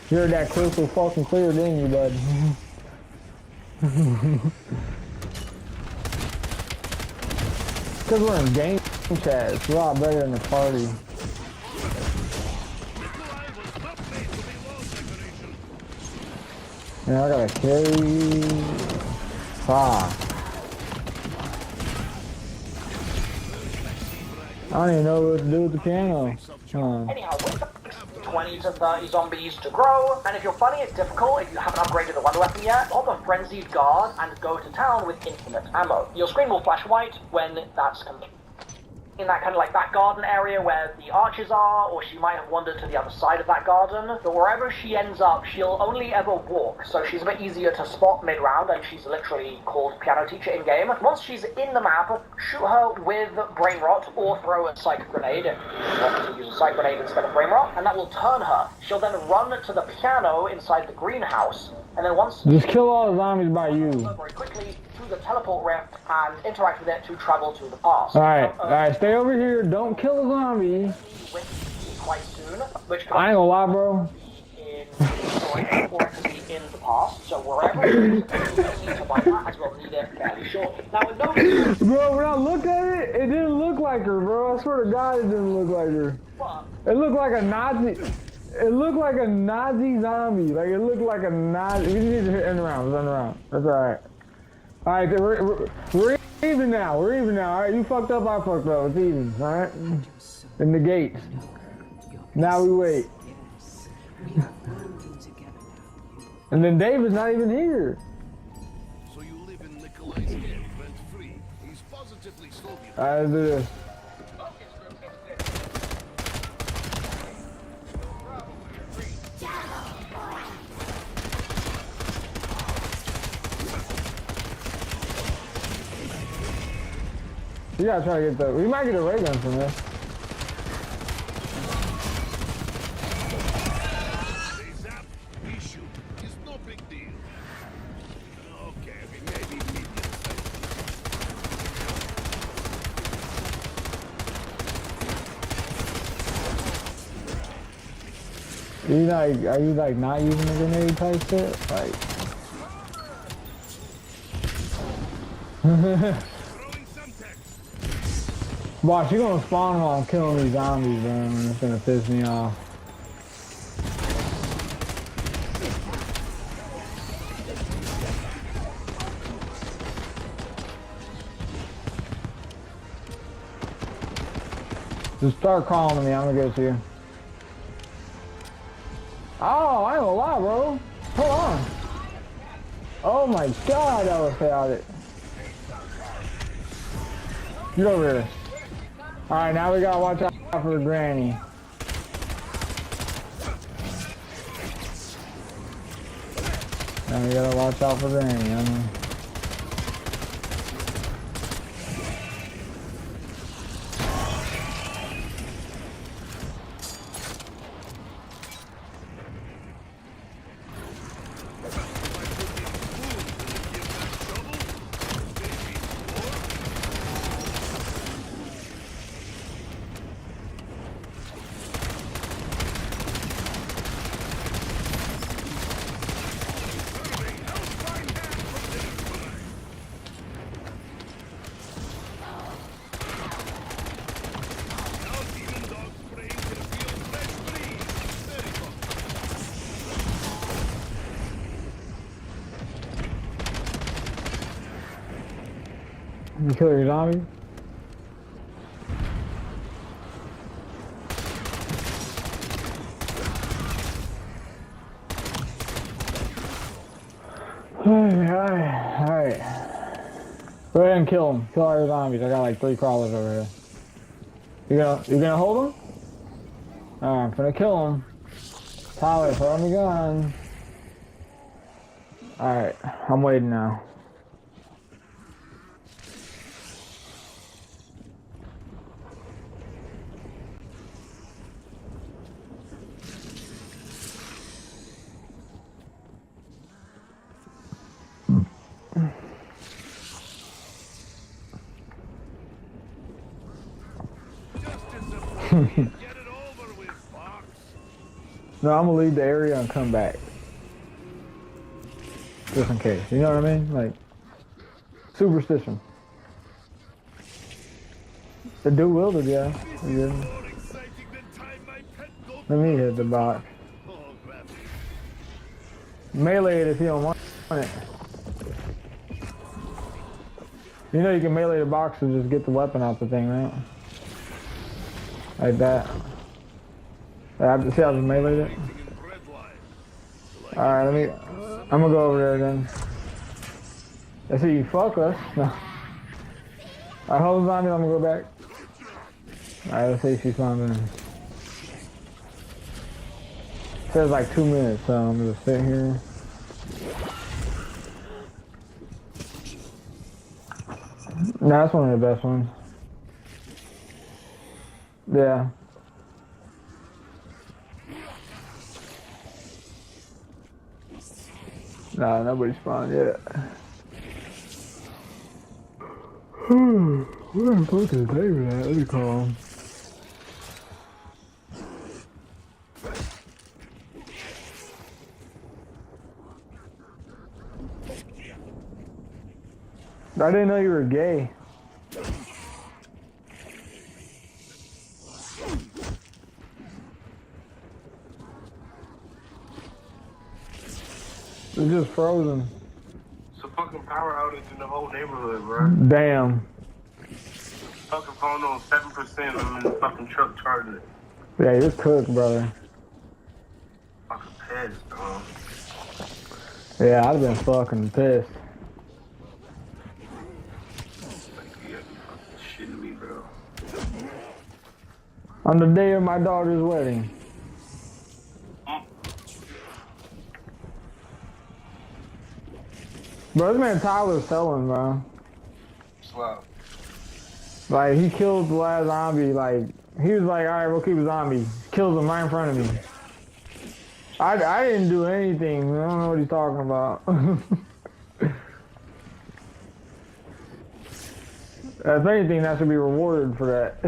You heard that crystal fucking clear, didn't you, bud? Because we're in game chat, it's a lot better than the party. Yeah, I gotta carry. Fuck. don't even know what to do with the piano. Anyhow, with the 20 to 30 zombies to grow, and if you're finding it difficult, if you haven't upgraded the wonder weapon yet, pop a frenzied guard and go to town with infinite ammo. Your screen will flash white when that's complete. In that kind of like back garden area where the archers are, or she might have wandered to the other side of that garden, but wherever she ends up, she'll only ever walk, so she's a bit easier to spot mid-round, and she's literally called Piano Teacher in-game. Once she's in the map, shoot her with Brain Rot, or throw a Psych Grenade, if you want to use a Psych Grenade instead of Brain Rot, and that will turn her. She'll then run to the piano inside the greenhouse, and then once... Just kill all the zombies by you. Very quickly through the teleport rift and interact with it to travel to the past. Alright, stay over here. Don't kill a zombie. Quite soon, which I ain't gonna lie, bro. In the past, so wherever it is, you need to buy that as well, need it fairly shortly. Now, bro, when I looked at it, it didn't look like her, bro. I swear to God, it didn't look like her. It looked like a Nazi. It looked like a Nazi zombie. Like, it looked like a Nazi. We just need to end around. Let's end around. That's alright. Alright, we're even now. We're even now. Alright, you fucked up, I fucked up. It's even. Alright? In the gates. Now we wait. And then David's not even here. So you live in Nikolai's head, rent free. He's positively Soviet. Alright, let's do this. We gotta try to get the. We might get a ray gun from this. They zap, we shoot. It's no big deal. Okay, maybe medium Are you like not using a grenade type shit? Like. Watch, you're gonna spawn while I'm killing these zombies, bro, and it's gonna piss me off. Just start calling to me, I'm gonna get to you. Oh, I ain't gonna lie, bro. Hold on. Oh my God, that was chaotic. Get over here. Alright, now we gotta watch out for the granny. Now we gotta watch out for granny, I mean. You kill your zombie? Alright. Go ahead and kill them. Kill all your zombies. I got like 3 crawlers over here. You gonna hold them? Alright, I'm gonna kill them. Tyler, throw me gun. Alright, I'm waiting now. Get it over with, Fox. No, I'm gonna leave the area and come back. Just in case. You know what I mean? Like, superstition. The dude wielded, yeah. He did. Let me hit the box. Melee it if you don't want it. You know you can melee the box and just get the weapon out the thing, right? Like that. See how I just meleeed it? Alright, I'm gonna go over there then. Let's see you fuck us. No. Alright, hold on, I'm gonna go back. Alright, let's see if she's climbing in. It says like 2 minutes, so I'm gonna sit here. No, that's one of the best ones. Yeah. Nah, nobody's spawned yet. Where the fuck is David at? Let me call him. I didn't know you were gay. It's just frozen. It's a fucking power outage in the whole neighborhood, bro. Damn. Fucking phone on 7%. I'm in the fucking truck charging it. Yeah, you're cooked, brother. Fucking pissed, bro. Yeah, I'd have been fucking pissed. Like, yeah, fucking shitting me, bro. On the day of my daughter's wedding. Bro, this man Tyler's selling, bro. Slap. Like, he killed the last zombie, like, he was like, alright, we'll keep a zombie. Kills him right in front of me. I didn't do anything. I don't know what he's talking about. If anything, that should be rewarded for that.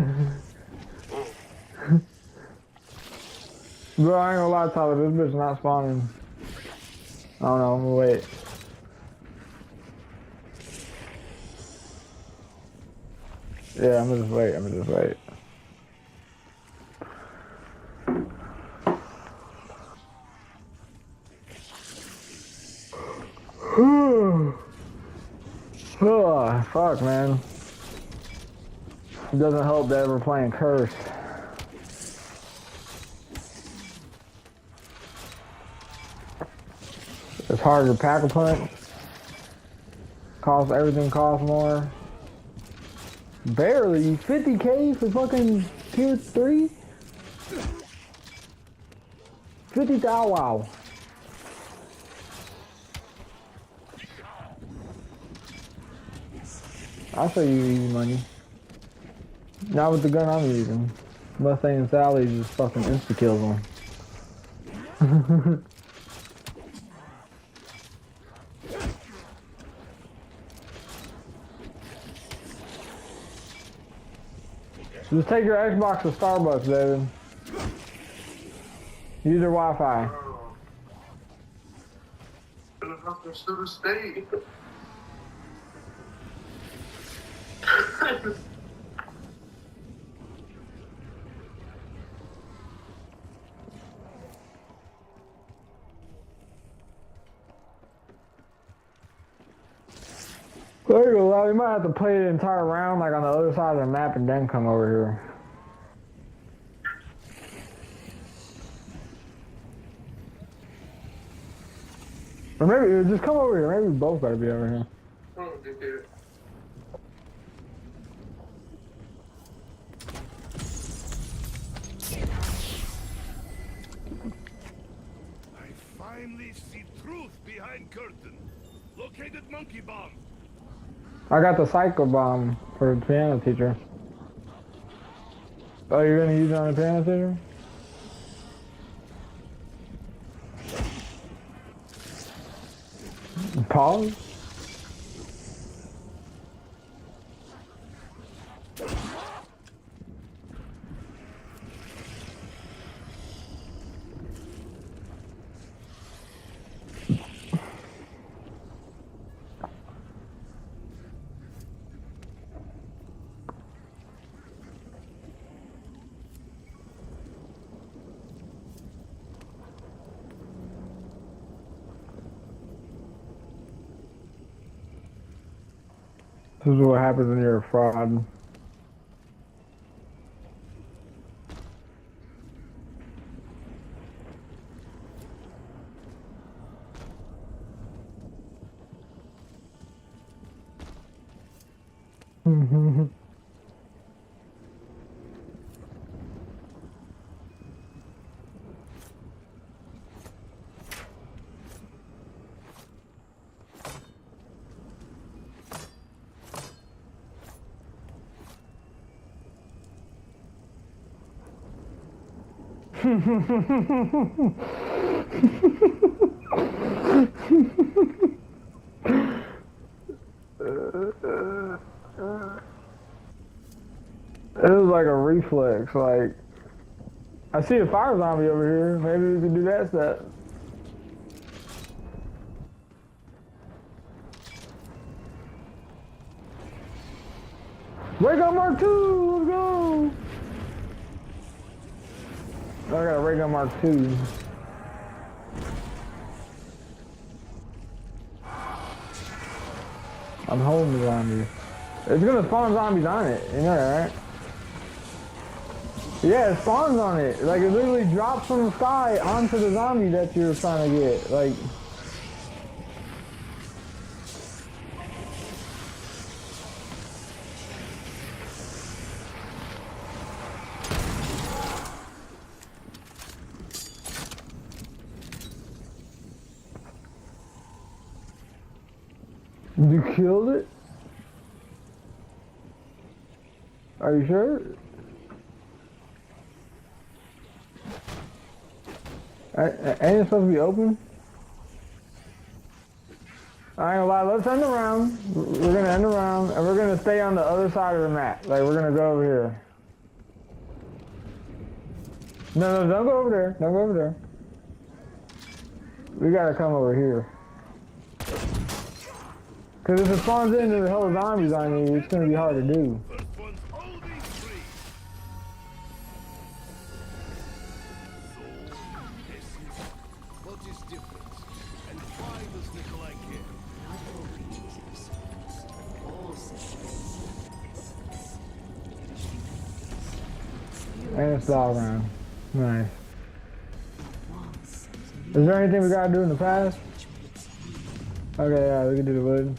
Bro, I ain't gonna lie, Tyler, this bitch not spawning. I don't know, I'm gonna wait. Yeah, I'm gonna just wait. Oh, fuck, man. It doesn't help that we're playing Curse. It's harder to pack a punch. Everything costs more. Barely. 50K for fucking tier 3? 50,000, wow. I'll show you easy money. Not with the gun I'm using. Mustang and Sally just fucking insta-kills them. Just take your Xbox to Starbucks, David. Use their Wi-Fi. In the fucking super state. There you go, we might have to play the entire round like on the other side of the map and then come over here. Or maybe just come over here. Maybe we both gotta be over here. Oh, dude. I finally see truth behind curtain. Located monkey bomb. I got the psycho bomb for the piano teacher. Oh, you're gonna use it on the piano teacher? Pause? This is what happens when you're a fraud. It was like a reflex, like, I see a fire zombie over here, maybe we could do that step. Ray gun Mark 2, let's go! I got a Ray gun Mark 2. I'm holding the zombie. It's gonna spawn zombies on it, you know that, right? Yeah, it spawns on it. Like, it literally drops from the sky onto the zombie that you're trying to get. Like... You killed it? Are you sure? Ain't it supposed to be open? I ain't gonna lie, let's end the round. We're gonna end the round, and we're gonna stay on the other side of the map. Like, we're gonna go over here. No, don't go over there. Don't go over there. We gotta come over here. Cause if it spawns into the whole zombies on you, it's gonna be hard to do. And it's all around. Nice. Is there anything we gotta do in the past? Okay, yeah, we can do the wood.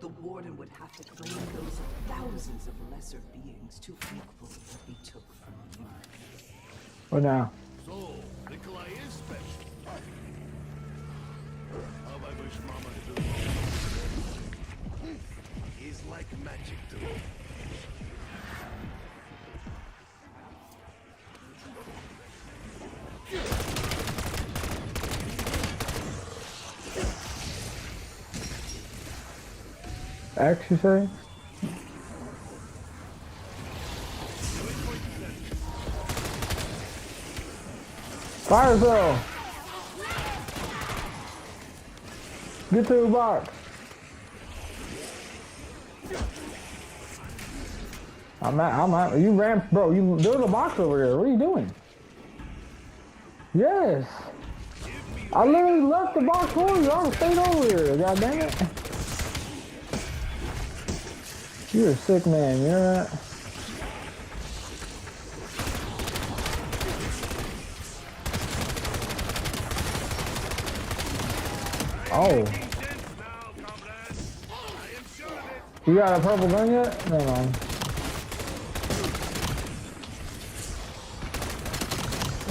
The warden would have to claim those thousands of lesser beings too equal what he took from you. What now? So, Nikolai is special. How I wish Mama had done. He's like magic to me. X, you say? Fire cell! Get to the box! You ran, bro, there's a box over there. What are you doing? Yes! I literally left the box for you. I stayed over here, god damn it. You're a sick man, you know that? Oh. You got a purple gun yet? Never mind.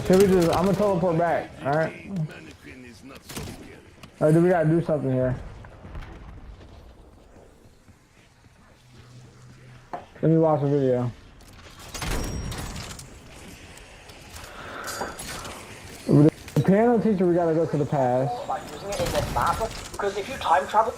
Should we just, I'm gonna teleport back, alright? Alright, we gotta do something here. Let me watch a video. The piano teacher, we gotta go to the past. Like using it in this map, because if you time travel,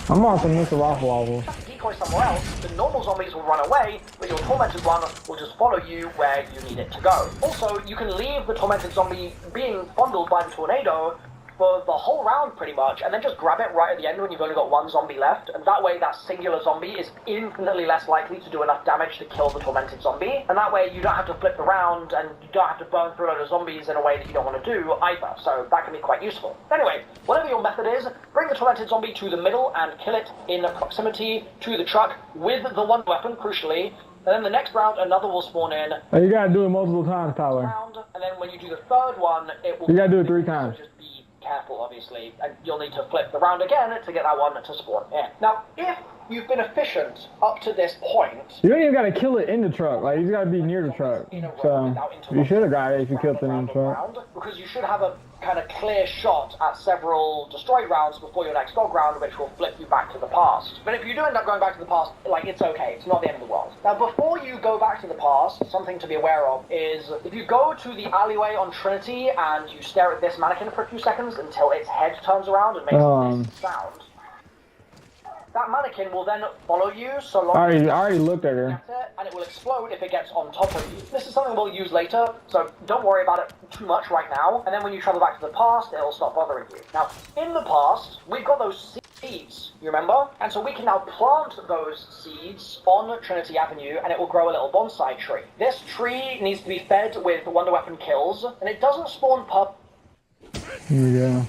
I'm on some Mr. Waffle Waffles. Decoy somewhere else, the normal zombies will run away, but your tormented one will just follow you where you need it to go. Also, you can leave the tormented zombie being fondled by the tornado for the whole round pretty much, and then just grab it right at the end when you've only got one zombie left, and that way that singular zombie is infinitely less likely to do enough damage to kill the tormented zombie, and that way you don't have to flip the round, and you don't have to burn through a load of zombies in a way that you don't want to do either, so that can be quite useful. Anyway, whatever your method is, bring the tormented zombie to the middle and kill it in proximity to the truck with the one weapon, crucially. And then the next round, another will spawn in. Oh, you gotta do it multiple times, Tyler. And then when you do the third one, it will... You gotta do it 3 times. Just be careful, obviously, and you'll need to flip the round again to get that one to spawn in. Now, if you've been efficient up to this point... You don't even gotta kill it in the truck, like, you gotta be near the truck. So, you should have got it if you killed it in the truck. Because you should have a kind of clear shot at several destroyed rounds before your next dog round, which will flip you back to the past. But if you do end up going back to the past, like, it's okay, it's not the end of the world. Now, before you go back to the past, something to be aware of is, if you go to the alleyway on Trinity and you stare at this mannequin for a few seconds until its head turns around and makes this sound, that mannequin will then follow you so long I already looked at her. And it will explode if it gets on top of you. This is something we'll use later, so don't worry about it too much right now, and then when you travel back to the past, it'll stop bothering you. Now, in the past, we've got those seeds, you remember? And so we can now plant those seeds on Trinity Avenue, and it will grow a little bonsai tree. This tree needs to be fed with wonder weapon kills, and it doesn't spawn Yeah.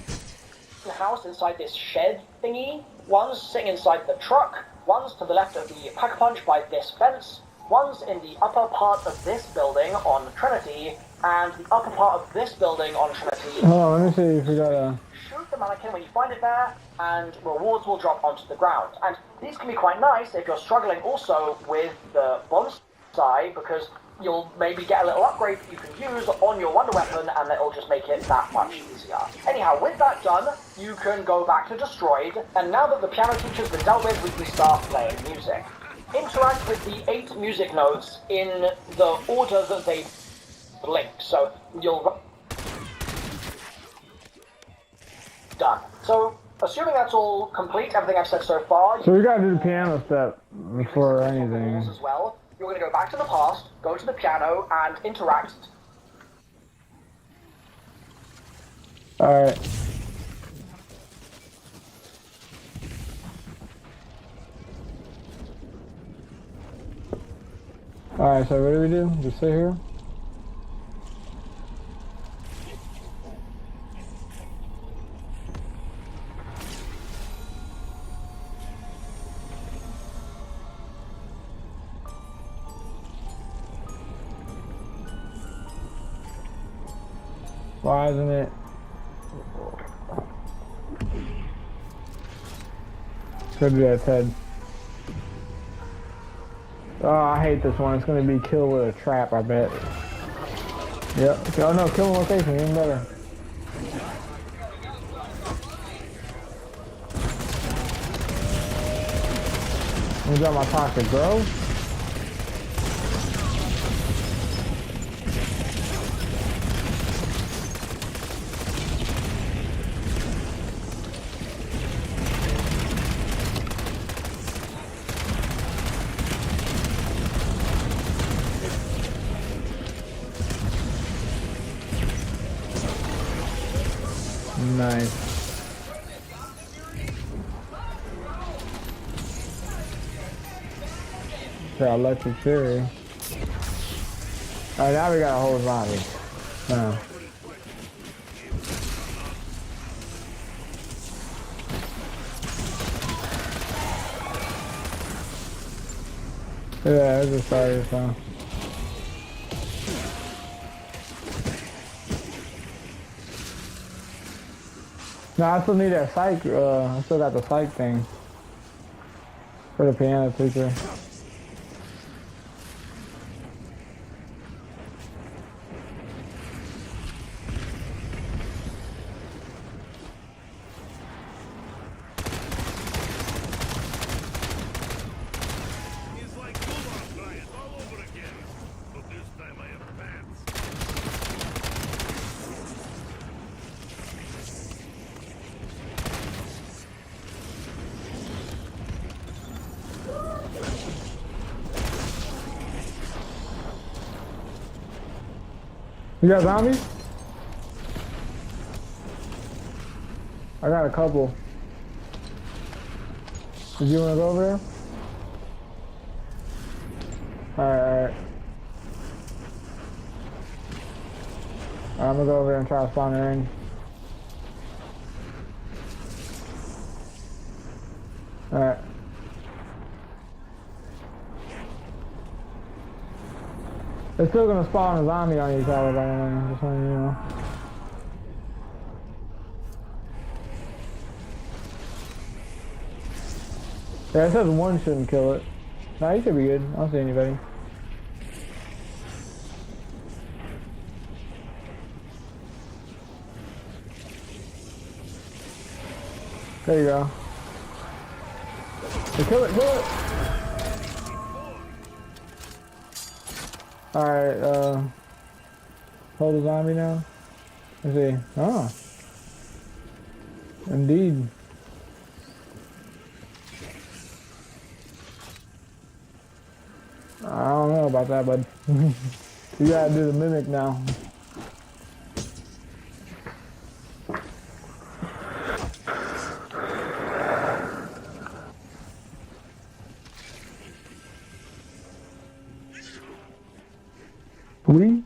the house inside this shed thingy. One's sitting inside the truck, one's to the left of the Pack-a-Punch by this fence, one's in the upper part of this building on Trinity, and the upper part of this building on Trinity. Hold on, let me see if we got a... Shoot the mannequin when you find it there, and rewards will drop onto the ground. And these can be quite nice if you're struggling also with the bonsai, because you'll maybe get a little upgrade that you can use on your wonder weapon, and it'll just make it that much easier. Anyhow, with that done, you can go back to Destroyed, and now that the piano teacher's been dealt with, we can start playing music. Interact with the 8 music notes in the order that they blink, so you'll... Done. So, assuming that's all complete, everything I've said so far... So we gotta do the piano step before anything. As well. You're going to go back to the past, go to the piano, and interact. Alright. Alright, so what do we do? Just sit here? Why isn't it? Go do that, Ted. Oh, I hate this one. It's gonna be kill with a trap, I bet. Yep. Oh no, kill location, even better. Let me drop my pocket, bro. Nice. Got electric cherry. Alright, now we got a whole zombie. No. Yeah, I just started, so. No, I still need that psych, I still got the psych thing. For the piano teacher. It's like Kumar trying all over again. But this time I have pants. You got zombies? I got a couple. Did you want to go over there? Alright. I'm gonna go over there and try to spawn her in. Alright. They're still gonna spawn a zombie on you, Tyler, by the way. Just letting you know. Yeah, it says one shouldn't kill it. Nah, you should be good. I don't see anybody. There you go. Hey, kill it, kill it! Alright, hold the zombie now. Let's see. Ah. Indeed. I don't know about that, bud. You gotta do the mimic now. We?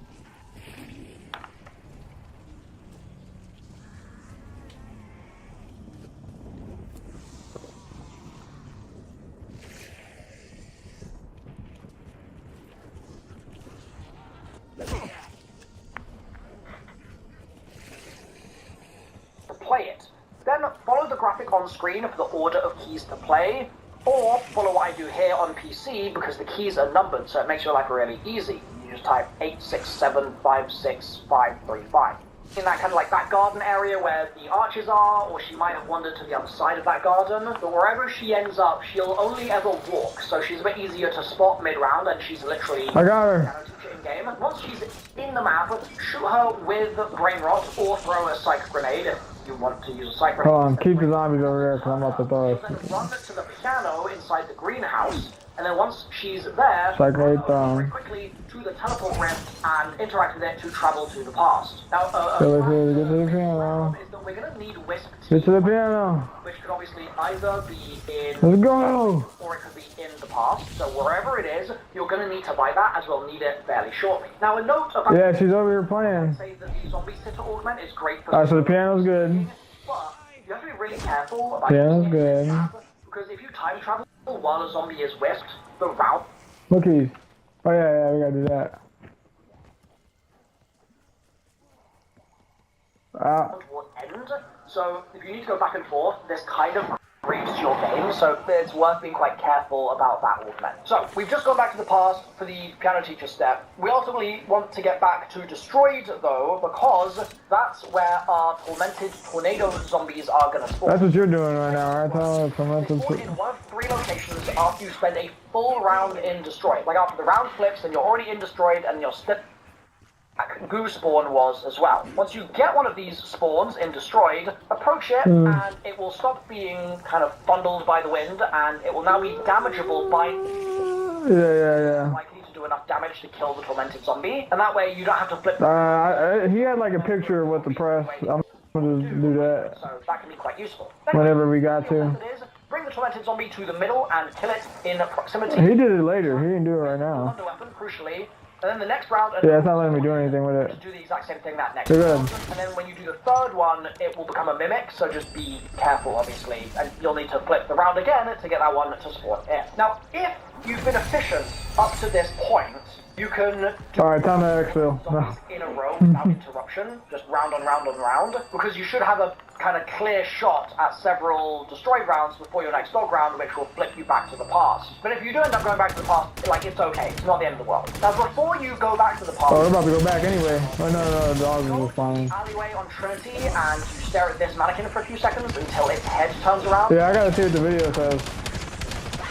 Play it. Then follow the graphic on screen for the order of keys to play, or follow what I do here on PC because the keys are numbered, so it makes your life really easy. You just type 867565535. In that kind of like that garden area where the arches are, or she might have wandered to the other side of that garden, but wherever she ends up, she'll only ever walk, so she's a bit easier to spot mid-round, and she's literally... I got her. Game. Once she's in the map, shoot her with brain rot or throw a psych grenade if you want to use a psych grenade. Hold on, keep the zombies over there because I'm about to throw it. Then run to the piano inside the greenhouse, and then once she's there, psych grenade run very quickly to the teleport ramp and interact with it to travel to the past. Now, get to the piano. Is that we're going to need Wisp Get to the piano. which could obviously either be in Let's go. or it could be in the past. So wherever it is, you're going to need to buy that, as we'll need it fairly shortly. Now, a note about Yeah, she's over here playing. say that the zombie sitter augment is great for. Alright, so the piano's good. But you have to be really careful about Piano's using it, good. because if you time travel while a zombie is whisked, the route Lookies. Oh yeah, we gotta do that. will end. So if you need to go back and forth, this kind of grieves your game, so it's worth being quite careful about that augment. So we've just gone back to the past for the piano teacher step. We ultimately want to get back to destroyed though, because that's where our tormented tornado zombies are going to spawn. That's what you're doing right now, right? Tormented. They spawn in one of 3 locations after you spend a full round in destroyed. Like after the round flips, then you're already in destroyed, and your step goo spawn was as well. Once you get one of these spawns in destroyed, approach it and it will stop being kind of bundled by the wind, and it will now be damageable by Yeah. likely to do enough damage to kill the tormented zombie, and that way you don't have to flip. He had like a picture with the press. I'm gonna do that So that can be quite useful. whenever we got to. Method is, bring the tormented zombie to the middle and kill it in proximity. He did it later. He didn't do it right now. Under weapon, crucially. And then the next round... Yeah, it's not letting me do anything with it. Do the exact same thing that next You're round. good. And then when you do the third one, it will become a mimic, so just be careful, obviously. And you'll need to flip the round again to get that one to spawn in. Now, if you've been efficient up to this point, you can do Alright, time to exfil. zombies in a row without interruption, just round on round on round, because you should have a kind of clear shot at several destroyed rounds before your next dog round, which will flip you back to the past. But if you do end up going back to the past, like, it's okay. It's not the end of the world. Now, before you go back to the past... Oh, we're about to go back anyway. Oh, no, the dog go is to fine. the alleyway on Trinity and you stare at this mannequin for a few seconds until its head turns around. Yeah, I gotta see what the video says.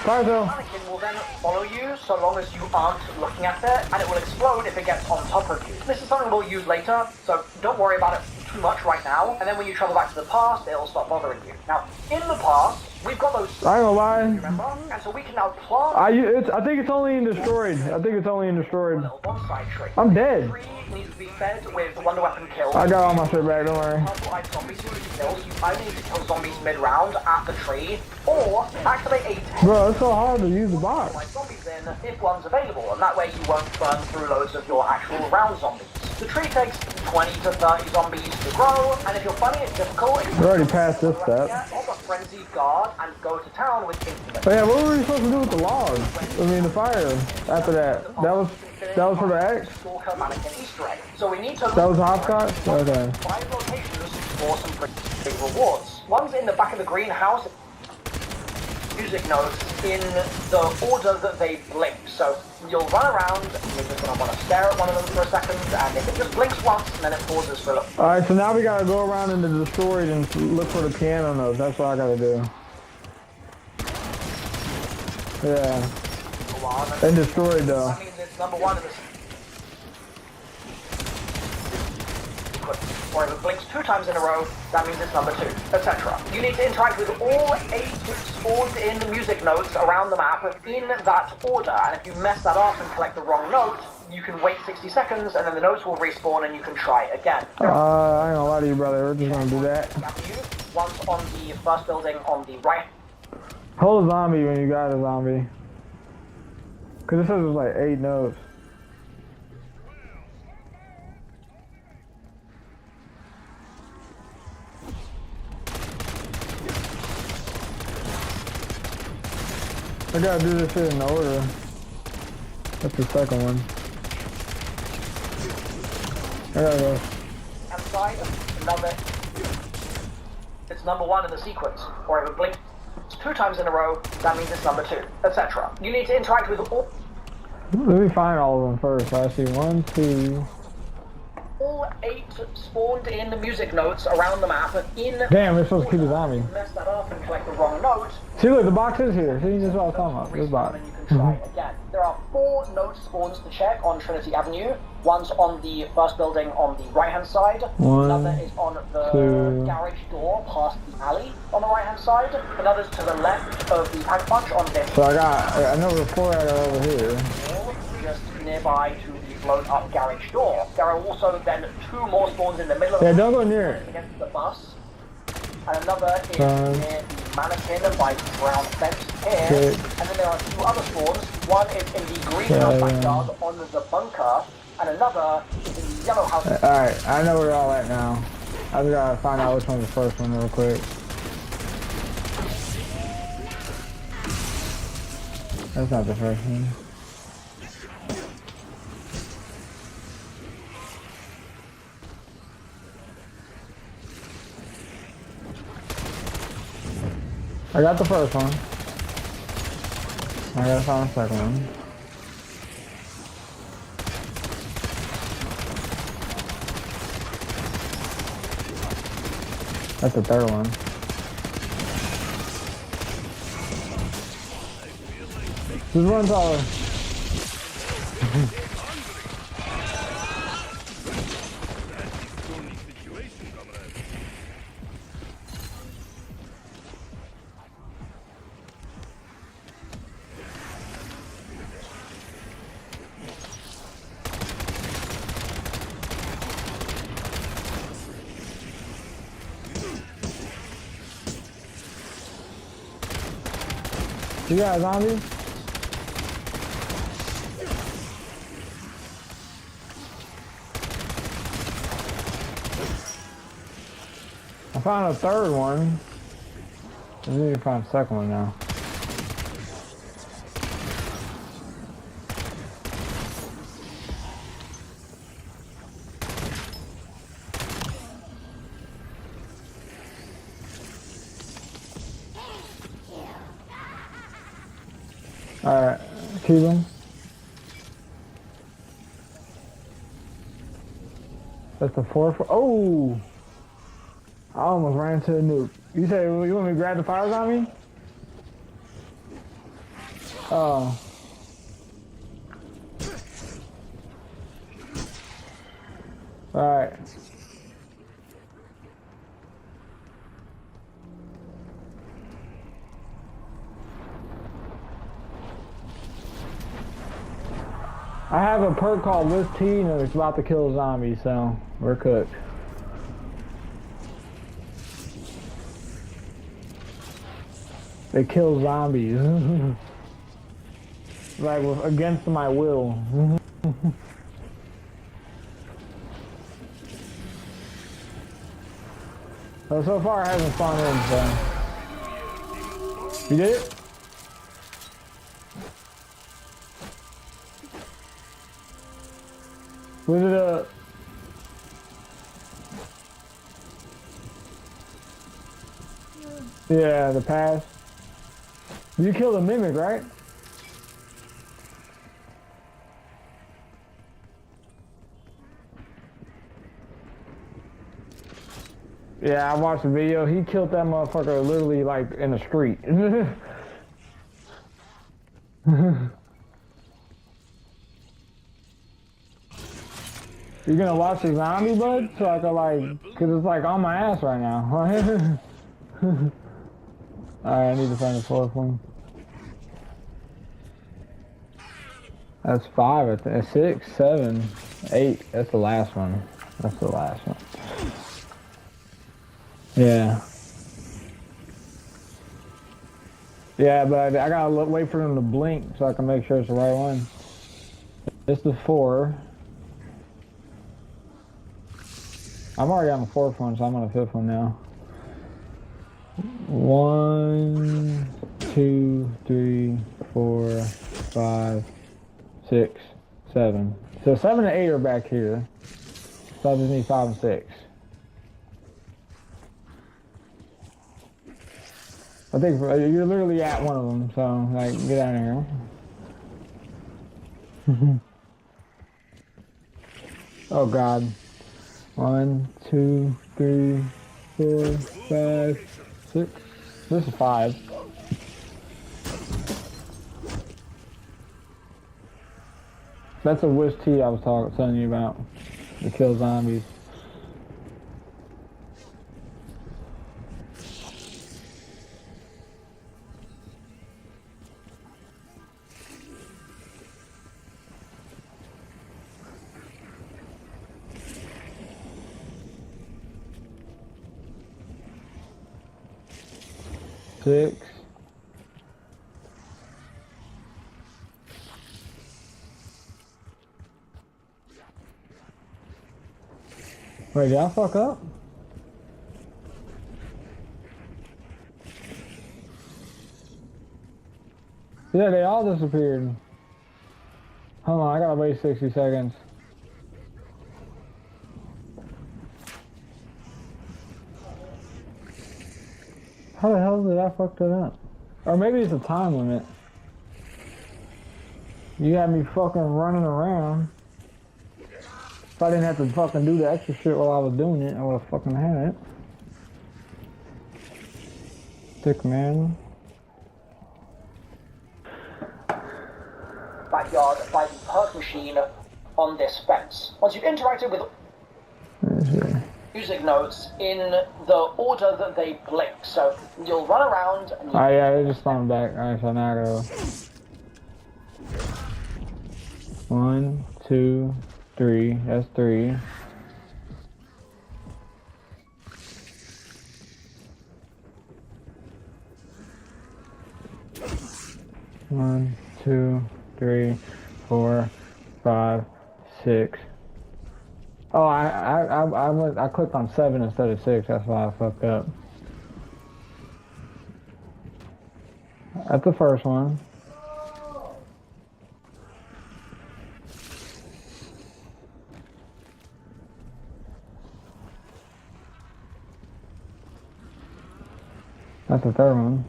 Sorry, The though. mannequin will then follow you so long as you aren't looking at it, and it will explode if it gets on top of you. This is something we'll use later, so don't worry about it too much right now, and then when you travel back to the past, it'll stop bothering you. Now, in the past, We've got those. I ain't gonna lie. Remember? And so we can now plant. I think it's only in destroyed. I think it's only in destroyed. Little bonsai tree. I'm dead. The tree needs to be fed with wonder weapon kills. I got all my shit back. Don't worry. Purple eyed zombies you need to kill. You either need to kill zombies mid-round at the tree, or activate a 10. Bro, it's so hard to use the box. Like zombies in if one's available, and that way you won't burn through loads of your actual round zombies. The tree takes 20 to 30 zombies to grow, and if you're finding it difficult, We already passed this step. hop a frenzied guard and go to town with infinite. Oh yeah, what were we supposed to do with the logs? I mean, the fire. After that, that was for the X. Stalker mannequin Easter egg. So we need to. That was hopscotch. Okay. 5 locations for some pretty big rewards. One's in the back of the greenhouse. Music notes in the order that they blink. So you'll run around, you're just going to want to stare at one of them for a second, and if it just blinks once, and then it pauses for a look. Alright, so now we gotta go around into the destroyed and look for the piano notes. That's what I gotta do. Yeah. And destroyed though. That means it's number 1 in the or if it blinks 2 times in a row, that means it's number 2, etc. You need to interact with all 8 spawned in music notes around the map in that order, and if you mess that up and collect the wrong note, you can wait 60 seconds and then the notes will respawn and you can try again. I ain't gonna lie to you, brother. We're just gonna do that. Once on the first building on the right. Hold a zombie when you got a zombie. Cause this says it's like 8 notes. I gotta do this shit in order. That's the second one. I gotta go. Outside, another. It's number 1 in the sequence. Or if it blinks 2 times in a row, that means it's number 2, etc. You need to interact with all. Let me find all of them first. I see 1, 2. All 8 spawned in the music notes around the map in. Damn, we're supposed to keep the zombie. Mess that up and collect the wrong note. See, look, the box is here. See, this is what I was talking about. This box. And you can try again. There are 4 note spawns to check on Trinity Avenue. One's on the first building on the right-hand side. 1, Another is on the 2. garage door past the alley on the right-hand side. Another's to the left of the pack punch on this. So I know the 4 that are over here. Just nearby to the blown up garage door. There are also then 2 more spawns in the middle of Yeah, don't go near it. against the bus. And another is near the mannequin by the brown fence here. And then there are 2 other spawns. One is in the greenhouse backyard on the bunker, and another is in the yellow house. Alright, I know where they're all at now. I just gotta find out which one's the first one real quick. That's not the first one. I got the first one. I gotta find the second one. That's the third one. Just run taller. You got a zombie? I found a third one. I need to find a second one now. Alright, keep him. That's the 4th. Oh! I almost ran into a nuke. You say you want me to grab the fire zombie? Oh. Alright. I have a perk called List T and it's about to kill zombies, so we're cooked. They kill zombies. Like against my will. So far I haven't spawned in, so. You did it? Was it a... Yeah, the pass. You killed a mimic, right? Yeah, I watched the video. He killed that motherfucker literally like in the street. You gonna watch the zombie, bud? So I can like, cause it's like on my ass right now. Alright, I need to find the fourth one. That's 5, I think. 6, 7, 8. That's the last one. That's the last one. Yeah. Yeah, but I gotta wait for them to blink so I can make sure it's the right one. This is 4. I'm already on the 4th one, so I'm on the 5th one now. 1, 2, 3, 4, 5, 6, 7. So 7 and 8 are back here. So I just need 5 and 6. I think you're literally at one of them, so like get out of here. Oh God. 1, 2, 3, 4, 5, 6. This is 5. That's a Wiz T I was telling you about. To kill zombies. Six. Wait, did I fuck up? Yeah, they all disappeared. Hold on, I gotta wait 60 seconds. How the hell did I fuck that up? Or maybe it's a time limit. You had me fucking running around. If I didn't have to fucking do the extra shit while I was doing it, I would've fucking had it. Dick man. Backyard by the perk machine on this fence. Once you've interacted with music notes in the order that they blink, so you'll run around and Oh yeah, they just spawned back. Alright, so now I go 1, 2, 3. That's 3. One, 2, 3, 4, 5, 6. Oh, I clicked on 7 instead of 6. That's why I fucked up. That's the first one. That's the third one.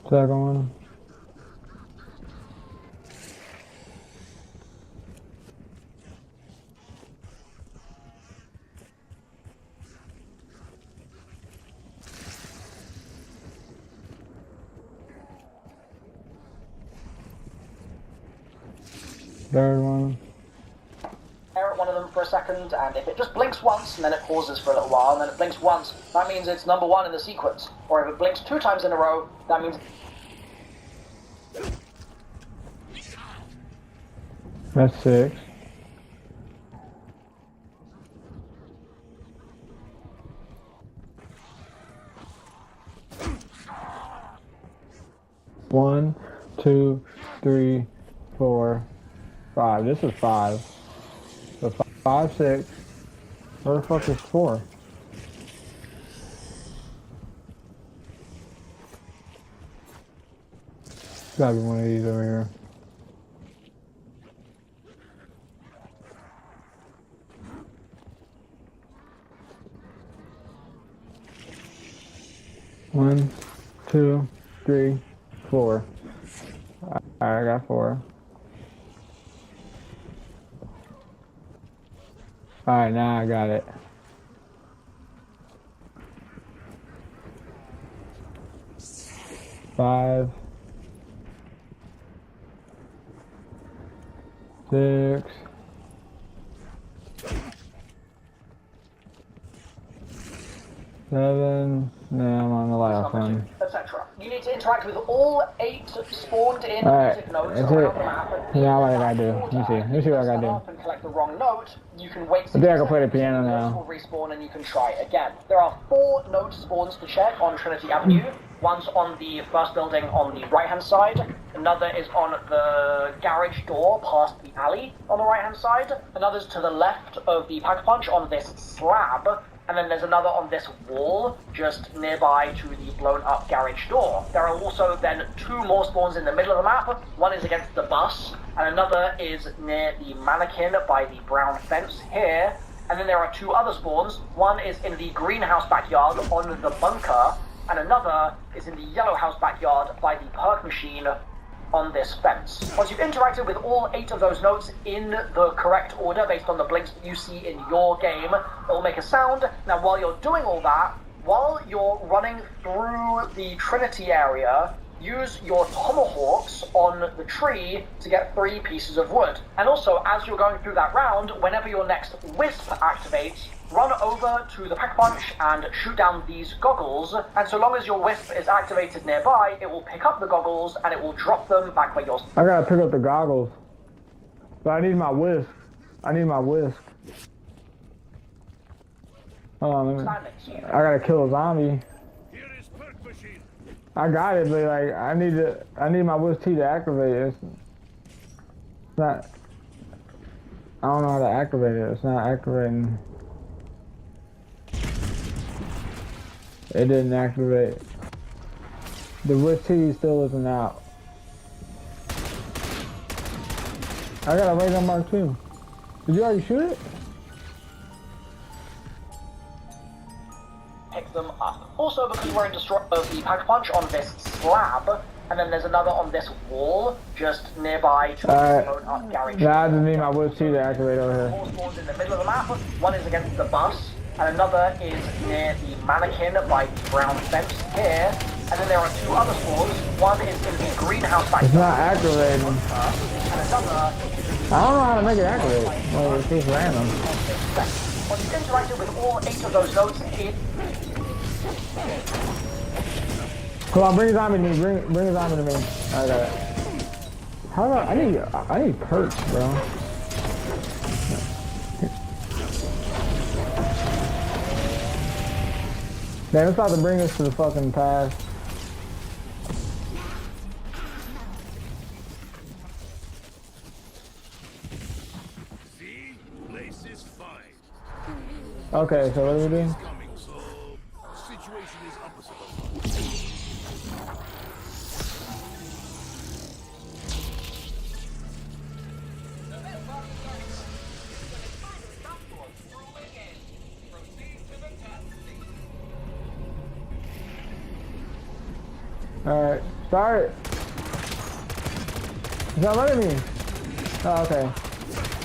Second one. Third one. Stare at one of them for a second, and if it just blinks once and then it pauses for a little while, and then it blinks once, that means it's number 1 in the sequence. Or if it blinks 2 times in a row, that means... That's 6. One, 2, 3, 4, 5. This is 5. So 5, 6. Where the fuck is 4? Gotta be one of these over here. One, 2, 3, 4. Alright, I got 4. Alright, now I got it. Five, 6. Seven. No, I'm on the last one. Etc. You need to interact with all 8 spawned in music notes that's around it. the map. Yeah, what I gotta do. Let me see. Let me see what I gotta do. And collect the wrong note, you can wait. I think I can play the piano now. Will respawn and you can try again. There are 4 note spawns to check on Trinity Avenue. One's on the first building on the right-hand side. Another is on the garage door past the alley on the right-hand side. Another's to the left of the Pack-a-Punch on this slab. And then there's another on this wall, just nearby to the blown-up garage door. There are also then 2 more spawns in the middle of the map. One is against the bus, and another is near the mannequin by the brown fence here. And then there are 2 other spawns. One is in the greenhouse backyard on the bunker, and another is in the yellow house backyard by the perk machine on this fence. Once you've interacted with all 8 of those notes in the correct order based on the blinks that you see in your game, it will make a sound. Now while you're doing all that, while you're running through the Trinity area, use your tomahawks on the tree to get 3 pieces of wood. And also, as you're going through that round, whenever your next wisp activates, run over to the Pack-a-Punch and shoot down these goggles, and so long as your wisp is activated nearby, it will pick up the goggles and it will drop them back where you're... I gotta pick up the goggles. But I need my whisk. I need my whisk. Hold on, I gotta kill a zombie. I got it, but like I need my whisk T to activate it. It's not... I don't know how to activate it. It's not activating. It didn't activate. The whisk T still isn't out. I got a ray gun mark too. Did you already shoot it? Pick them up. Also, because we're in destroy of the Pack-a-Punch on this slab, and then there's another on this wall, just nearby to the blown-up garage. Yeah, I just need my whisk T to activate over here. 4 spawns in the middle of the map. One is against the bus, and another is near the mannequin by the brown fence here. And then there are 2 other spawns. One is in the greenhouse back. It's not activating. And another... I don't know how to make it activate. Well, it's just random. Once you've interacted with all 8 of those notes, Come on, bring a zombie to me. Bring a zombie to me. I got it. How do I need perks, bro. Man, it's about to bring us to the fucking past. See? Place is fine. Okay, so what do we do? So, situation is opposite. Alright, start. It's not letting me. Oh, okay.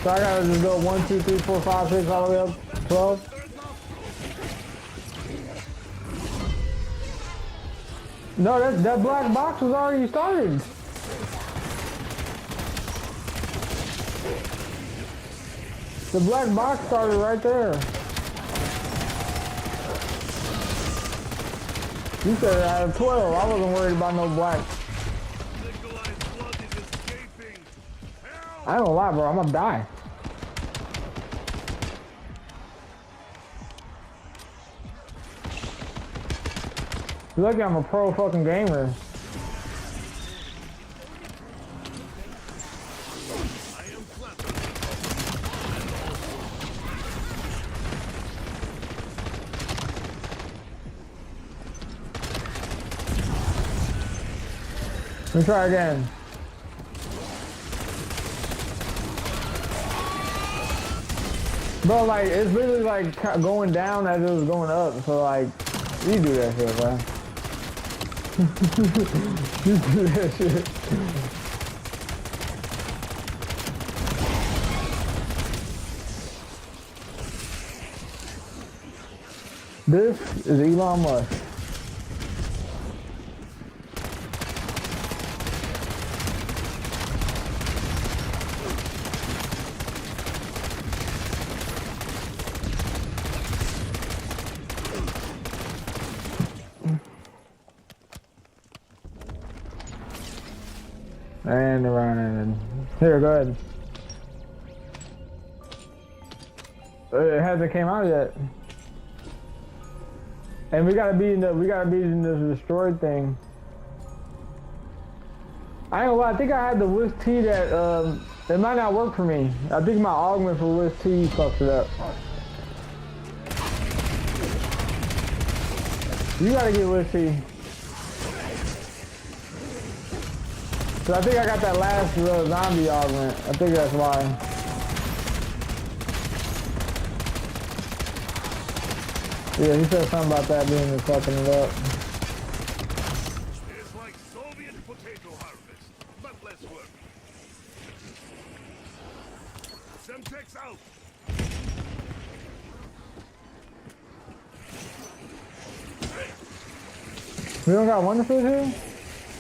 So I gotta just go 1, 2, 3, 4, 5, 6, all the way up 12. No, that black box was already started. The black box started right there. You said out of 12. I wasn't worried about no black. I ain't gonna lie, bro. I'm gonna die. You're lucky I'm a pro fucking gamer. Let me try again. Bro, like, it's literally like going down as it was going up, so like, you do that shit, bro. You do that shit. This is Elon Musk. And around and here, go ahead. It hasn't came out yet. And we gotta be in this destroyed thing. I ain't gonna lie, I think I had the Wiz T that it might not work for me. I think my augment for Wiz T fucks it up. You gotta get Wiz T. So I think I got that last zombie augment. I think that's why. Yeah, he said something about that being the fucking it up. It's like Soviet potato harvest, but less work. Semtex out. We don't got one food here?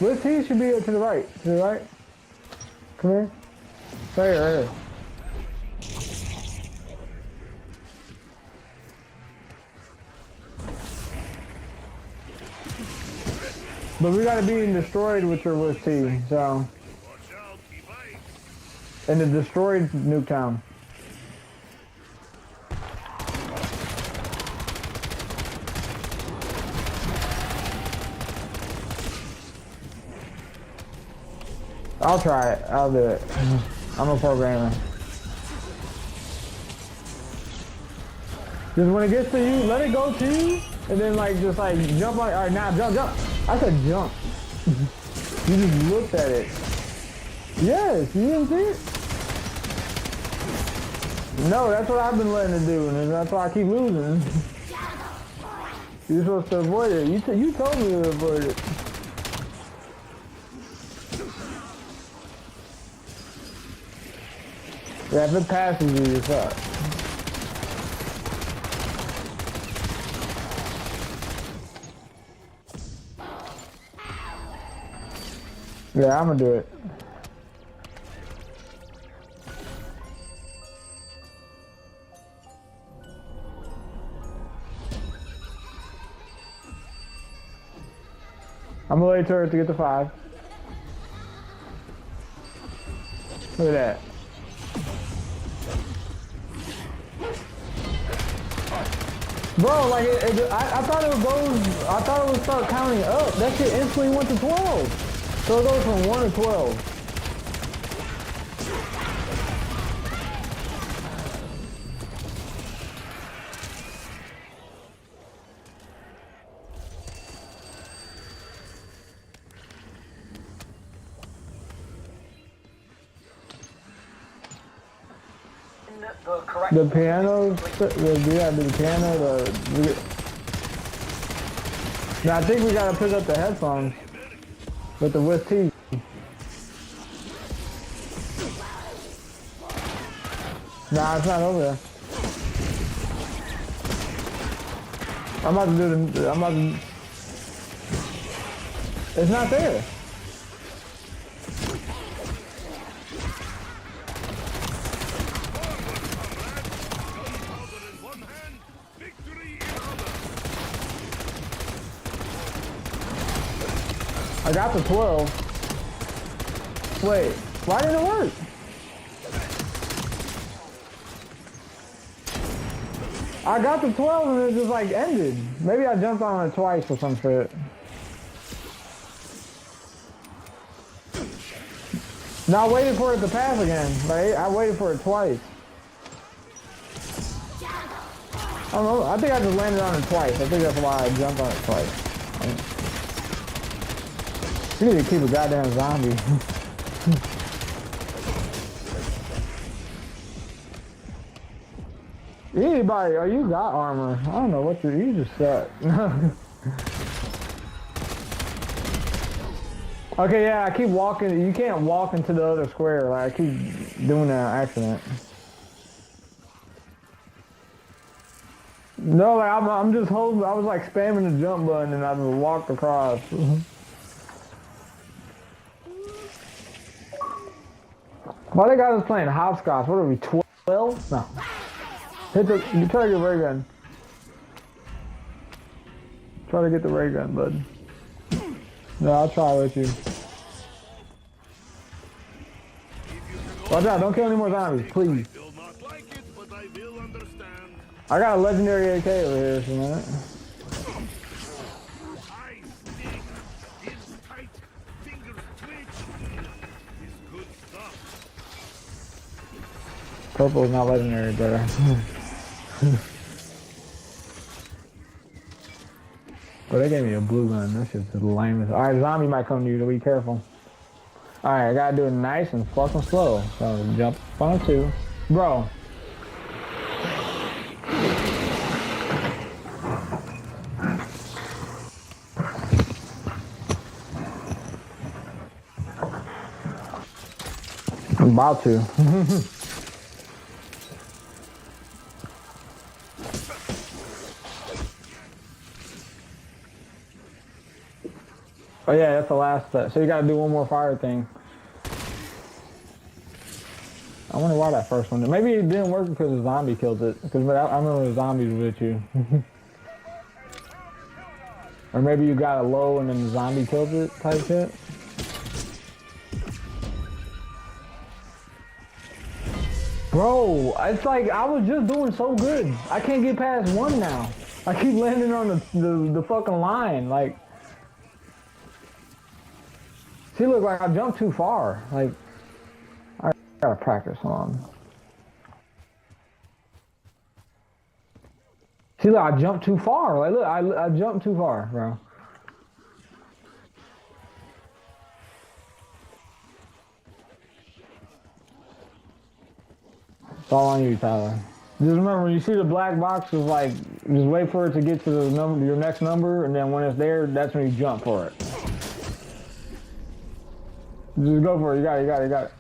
Wiz T should be to the right. To the right. Come here. Right here, right here. But we gotta be in destroyed with your Wiz T, so. In the destroyed Nuketown. I'll try it. I'll do it. I'm a programmer. Just when it gets to you, let it go to you, and then like just like jump like, all right, now jump, jump. I said jump. You just looked at it. Yes, you didn't see it? No, that's what I've been letting it do, and that's why I keep losing. You're supposed to avoid it. You told me to avoid it. Yeah, if it passes you, you're fucked. Yeah, I'm gonna do it. I'm gonna wait for it to get to 5. Look at that. Bro, like I thought it would go. I thought it would start counting up. That shit instantly went to 12. So it goes from 1 to 12. The piano, the piano, now I think we gotta pick up the headphones with the Wiz T. Nah, it's not over there. I'm about to do the, it's not there. I got the 12. Wait, why didn't it work? I got the 12 and it just like ended. Maybe I jumped on it twice or some shit. No, I waited for it to pass again. Like, I waited for it twice. I don't know. I think I just landed on it twice. I think that's why I jumped on it twice. You need to keep a goddamn zombie. Anybody, oh, you got armor. I don't know what you just said. Okay, yeah, I keep walking. You can't walk into the other square. Like, I keep doing that accident. No, like, I'm just holding. I was like spamming the jump button and I just walked across. Why they got us playing hopscotch? What are we, 12? No. Hit the. You try to get ray gun. Try to get the ray gun, bud. No, I'll try with you. Watch out, don't kill any more zombies, please. I got a legendary AK over here for a minute. Purple is not legendary, brother. But they gave me a blue gun. That shit's the lamest. Alright, zombie might come to you, so be careful. Alright, I gotta do it nice and fucking slow. So jump on a 2. Bro. I'm about to. Oh yeah, that's the last set. So you gotta do one more fire thing. I wonder why that first one. Maybe it didn't work because the zombie killed it. Because I remember the zombies with you. Or maybe you got it low and then the zombie killed it type shit. Bro, it's like I was just doing so good. I can't get past 1 now. I keep landing on the fucking line. Like, see, look, like I jumped too far. Like, I gotta practice on. See, look, I jumped too far. Like, look, I jumped too far, bro. It's all on you, Tyler. Just remember, when you see the black box, is like, just wait for it to get to the number, your next number, and then when it's there, that's when you jump for it. Just go for it. You got it. You got it. You got it.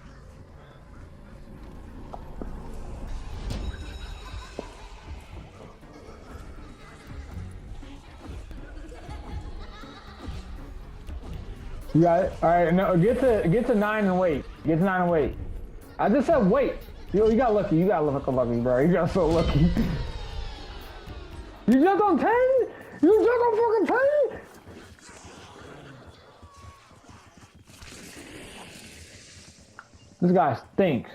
You got it. All right. No, get to 9 and wait. Get to 9 and wait. I just said wait. Yo, you got lucky. You got lucky, bro. You got so lucky. You jumped on 10? You jumped on fucking 10? This guy stinks.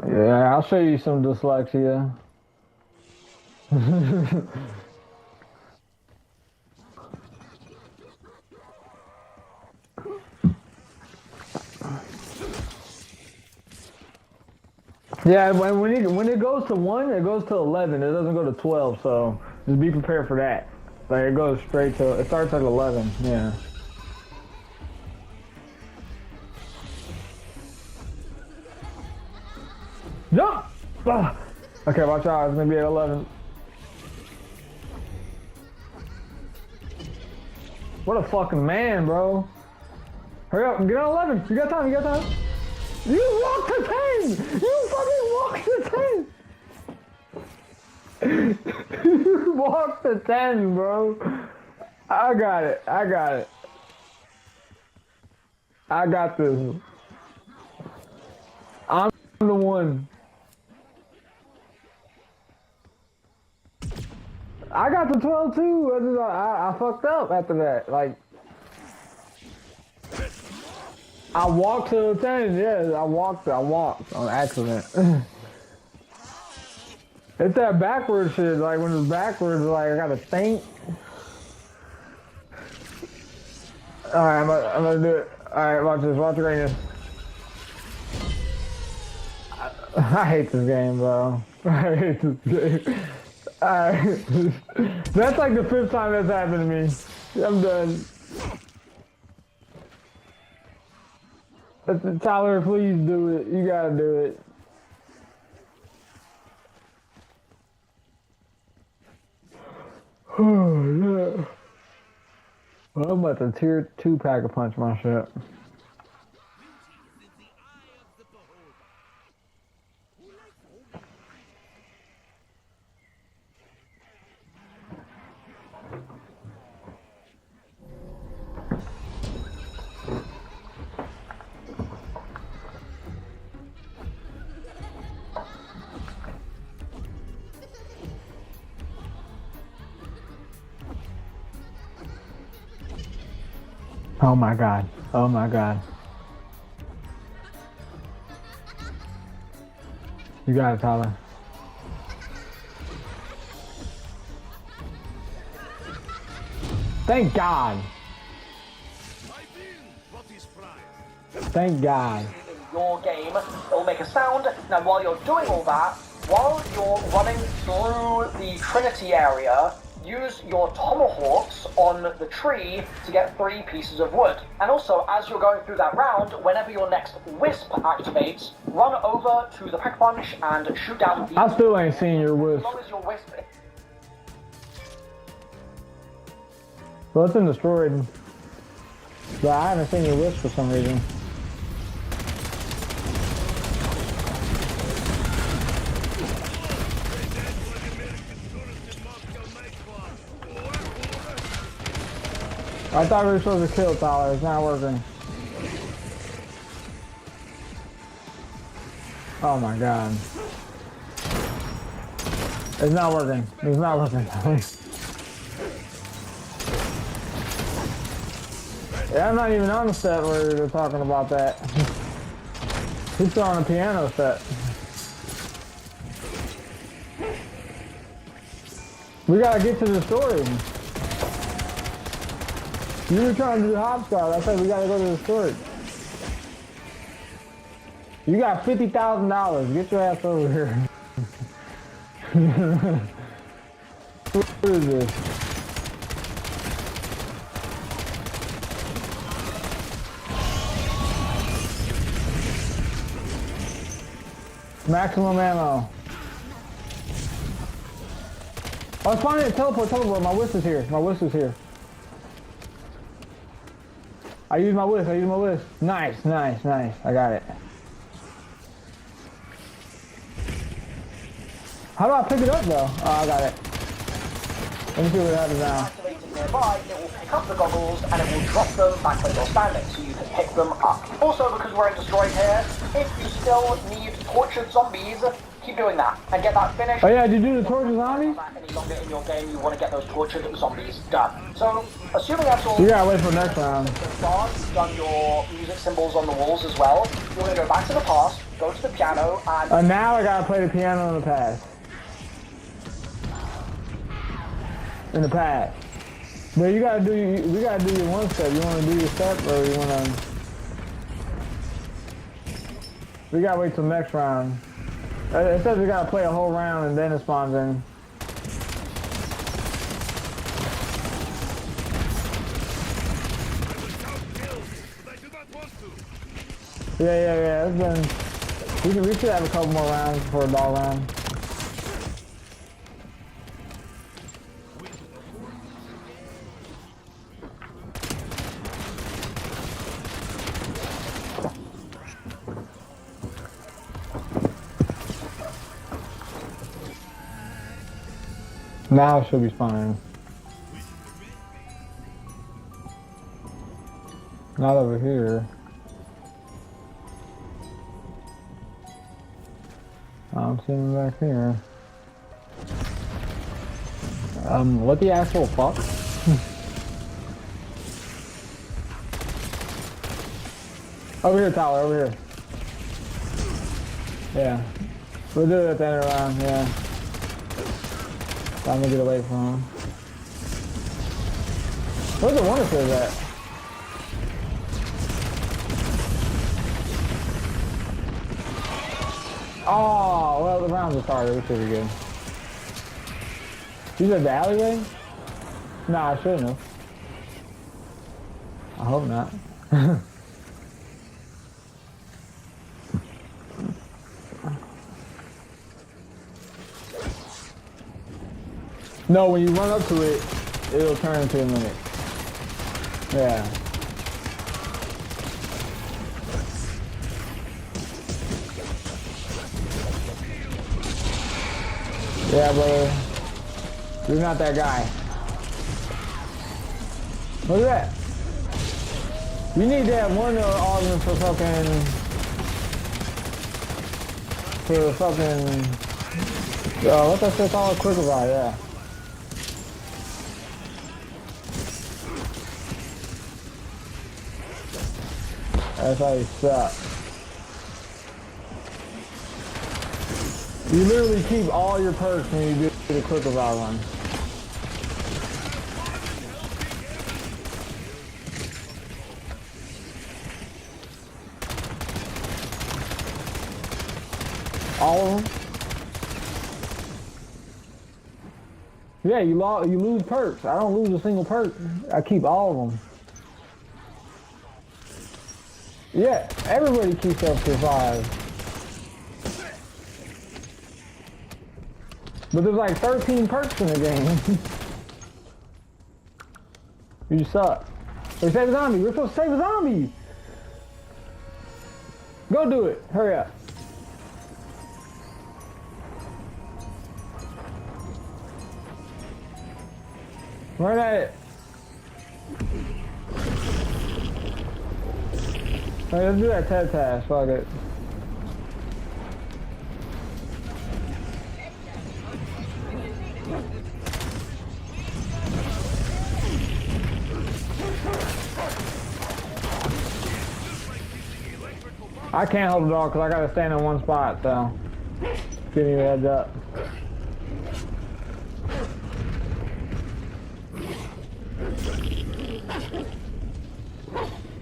Yeah, I'll show you some dyslexia. Yeah, when it goes to 1, it goes to 11. It doesn't go to 12, so just be prepared for that. Like, it goes straight to, it starts at 11, yeah. Jump! Ah. Okay, watch out, it's gonna be at 11. What a fucking man, bro. Hurry up, get on 11. You got time, you got time. You walked to 10! You fucking walked to 10! You walked to 10, bro. I got it. I got it. I got this. I'm the one. I got the 12 too. I fucked up after that. Like, I walked to the 10. Yeah, I walked on accident. It's that backwards shit. Like when it's backwards, like I gotta think. All right, I'm gonna do it. All right, watch this. Watch the greatness. I hate this game, bro. I hate this game. That's like the 5th time that's happened to me. I'm done. Tyler, please do it. You gotta do it. Oh, yeah. Well, I'm about to tier 2 pack-a-punch my shit. Oh my god. Oh my god. You got it, Tyler. Thank God. Thank God. Your game, it'll make a sound. Now while you're doing all that, while you're running through the Trinity area, use your tomahawks on the tree to get 3 pieces of wood. And also, as you're going through that round, whenever your next wisp activates, run over to the pack-a-punch and shoot down the... I still ain't seen your wisp. As long as your wisp... Well, it's in destroyed. But I haven't seen your wisp for some reason. I thought we were supposed to kill Tyler. It's not working. Oh my god. It's not working. It's not working. Yeah, I'm not even on the set where they're talking about that. He's still on the piano set. We gotta get to the story. You were trying to do hopscotch. I said we gotta go to the storage. You got $50,000. Get your ass over here. What is this? Maximum ammo. Oh, it's finding it. Teleport. My whisk is here. I use my whisk. Nice. I got it. How do I pick it up though? Oh, I got it. Let me see what happens now. Activated nearby, it will pick up the goggles and it will drop them back where you're standing, so you can pick them up. Also, because we're in destroyed here, if you still need tortured zombies, keep doing that and get that finished. Oh yeah, did you do the tortured zombies? Any longer in your game, you want to get those tortured zombies done. So, assuming that's all. You gotta wait for next round. You've done your music symbols on the walls as well. You're going to go back to the past, go to the piano, and now I gotta play the piano in the past. But we gotta do your one step. You wanna do your step or you wanna... We gotta wait till next round. It says we gotta play a whole round and then it spawns in. Yeah. It's been... We should have a couple more rounds before a dog round. Now it should be fine. Not over here. I don't see him back here. What the actual fuck? Over here, Tyler, over here. Yeah. We'll do it at the end of the round, yeah. Time to get away from him. Where's the one that says that? Oh, well, the rounds are started. We should be good. You said the alleyway? Nah, I shouldn't have. I hope not. No, when you run up to it, it'll turn into a minute. Yeah. Yeah, brother. You're not that guy. Look at that. You need that one argument for fucking, what's that shit called? Quick Revive, yeah. That's how you suck. You literally keep all your perks when you do the quick revive run. All of them? Yeah, you lose perks. I don't lose a single perk. I keep all of them. Yeah, everybody keeps up to 5. But there's like 13 perks in the game. You suck. Hey, save a zombie. We're supposed to save a zombie. Go do it. Hurry up. Run at it. Alright, let's do that TED task. Fuck it. I can't hold the dog because I gotta stand in one spot, so give you a heads up.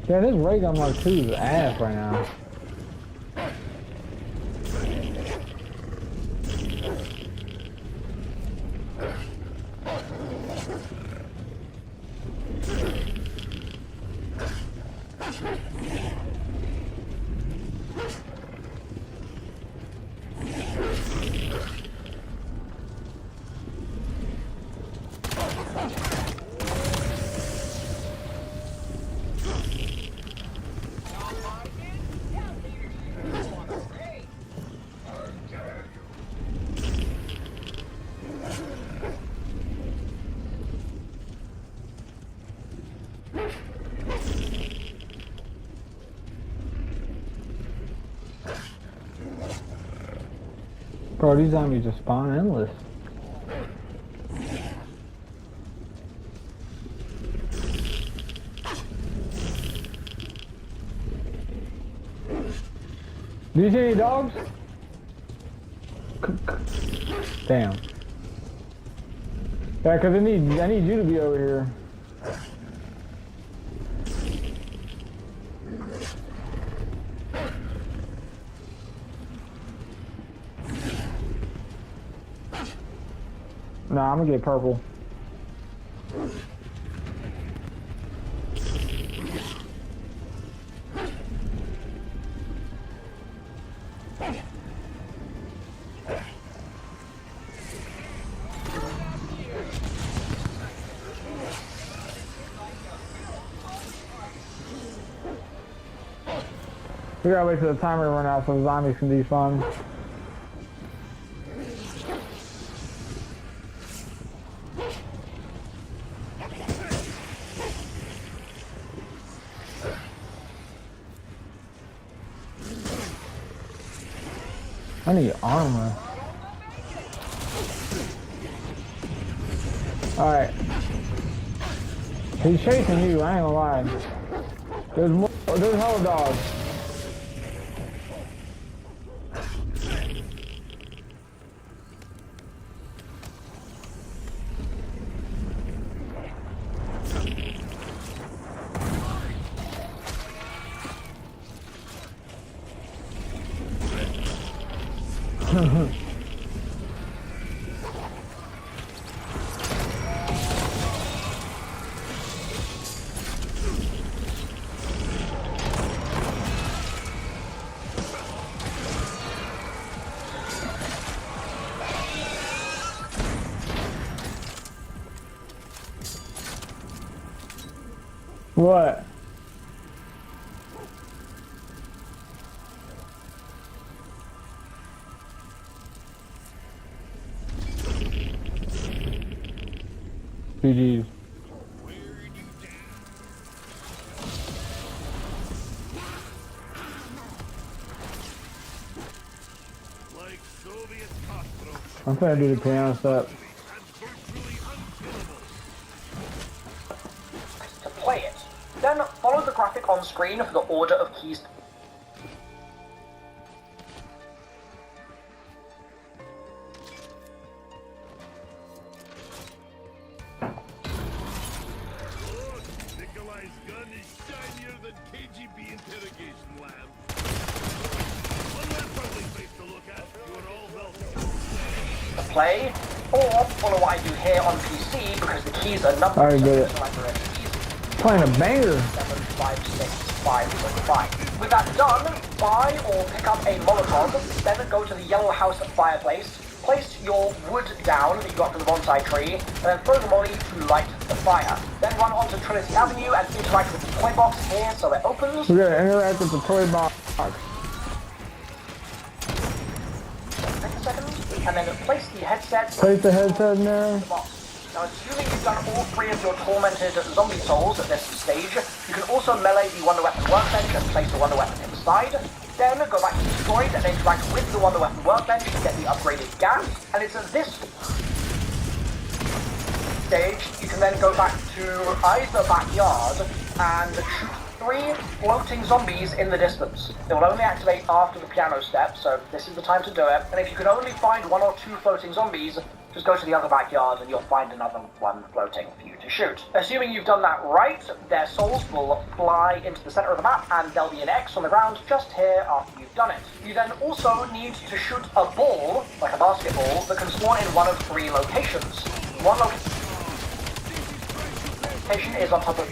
Yeah, this ray gun Mark 2 is ass right now. Bro, these zombies just spawn endless. Do you see any dogs? Damn. Yeah, cause I need you to be over here. Nah, I'm gonna get purple. We gotta wait till the timer run out so zombies can despawn. I need armor. Alright. He's chasing you, I ain't gonna lie. There's hella dogs. What? GG's. Like Soviet cockroach. I'm trying to do the piano step. To play it. Then follow the graphic on screen for the order of keys. Nikolai's gun is shinier than KGB interrogation lab. One less ugly face to look at. You are all welcome. To play, or follow what I do here on PC because the keys are numbered. Alright, good. So like the keys Playing a banger. 7, 5, 6, 5, 5. With that done, buy or pick up a Molotov, then go to the yellow house fireplace, place your wood down that you got from the bonsai tree, and then throw the molly to light the fire. Then run onto Trinity Avenue and interact with the toy box here so it opens. We're gonna interact with the toy box. Take a second, and then place the headset. Place the headset in there. The box. Now, assuming you've done all 3 of your tormented zombie souls at this stage, you can also melee the Wonder Weapon workbench and place the Wonder Weapon inside. Then go back to Destroyed and interact with the Wonder Weapon workbench to get the upgraded gas. And it's at this stage you can then go back to either backyard and shoot 3 floating zombies in the distance. They will only activate after the piano step, so this is the time to do it. And if you can only find 1 or 2 floating zombies, just go to the other backyard and you'll find another one floating for you to shoot. Assuming you've done that right, their souls will fly into the center of the map and there'll be an X on the ground just here after you've done it. You then also need to shoot a ball, like a basketball, that can spawn in one of 3 locations. One location is on top of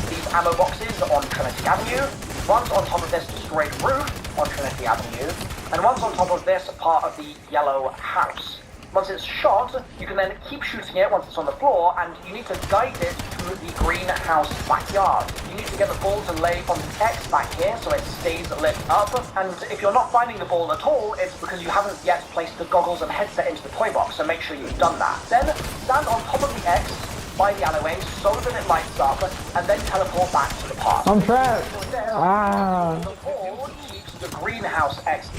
these ammo boxes on Trinity Avenue. One's on top of this destroyed roof on Trinity Avenue, and one's on top of this part of the yellow house. Once it's shot, you can then keep shooting it once it's on the floor, and you need to guide it to the greenhouse backyard. You need to get the ball to lay on the X back here so it stays lit up, and if you're not finding the ball at all, it's because you haven't yet placed the goggles and headset into the toy box, so make sure you've done that. Then stand on top of the X by the alleyway so that it lights up, and then teleport back to the park. I'm trapped. The ball keeps the greenhouse X.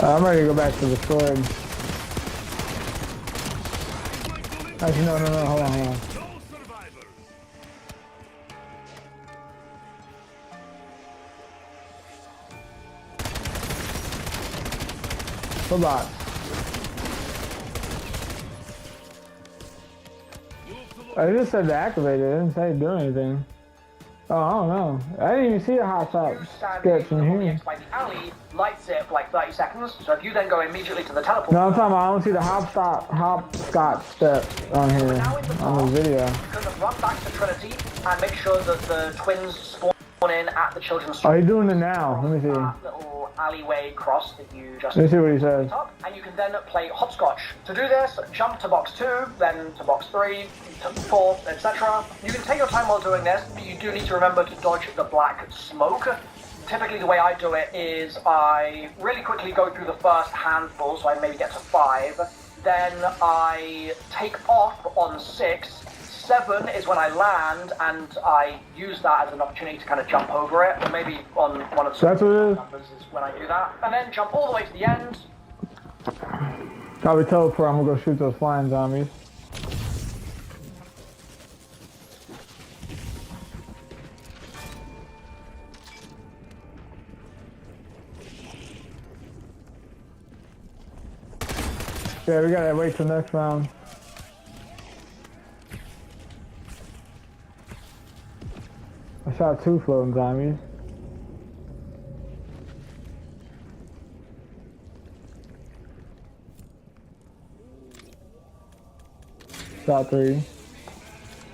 I'm ready to go back to the sword. Actually, no, hold on. Hold on. I just said to activate it, I didn't say do anything. Oh, I don't know. I didn't even see a hot shot sketch in here. By the alley, lights it for like 30 seconds, so if you then go immediately to the teleport... No, I'm talking about, I don't see the hopscotch step on here, on the video. You can run back to Trinity and make sure that the twins spawn in at the children's... Oh, he's doing it now. Let me see. Little alleyway cross that you just... Let me see what he says. And you can then play hopscotch. To do this, jump to box 2, then to box 3, to 4, etc. You can take your time while doing this, but you do need to remember to dodge the black smoke. Typically the way I do it is I really quickly go through the first handful, so I maybe get to 5. Then I take off on 6, BO7 is when I land, and I use that as an opportunity to kind of jump over it. Or maybe on one of the That's what it is? numbers is when I do that. And then jump all the way to the end. Probably teleport, I'm gonna go shoot those flying zombies. Yeah, we gotta wait till next round. I shot 2 floating zombies. Shot 3. And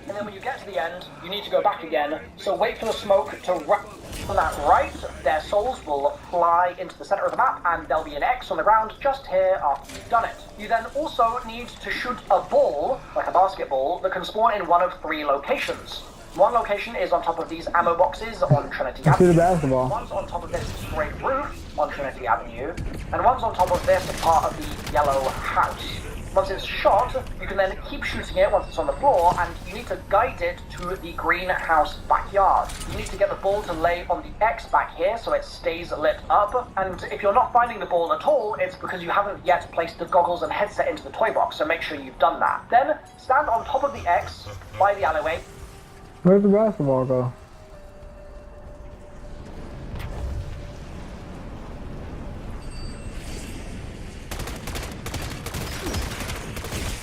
then when you get to the end, you need to go back again. So wait for the smoke to run that right. Their souls will fly into the center of the map, and there'll be an X on the ground just here after you've done it. You then also need to shoot a ball, like a basketball, that can spawn in one of 3 locations. One location is on top of these ammo boxes on Trinity Shoot Avenue. the basketball. One's on top of this straight roof on Trinity Avenue, and one's on top of this part of the yellow house. Once it's shot, you can then keep shooting it once it's on the floor, and you need to guide it to the greenhouse backyard. You need to get the ball to lay on the X back here so it stays lit up, and if you're not finding the ball at all, it's because you haven't yet placed the goggles and headset into the toy box, so make sure you've done that. Then, stand on top of the X by the alleyway. Where'd the basketball go?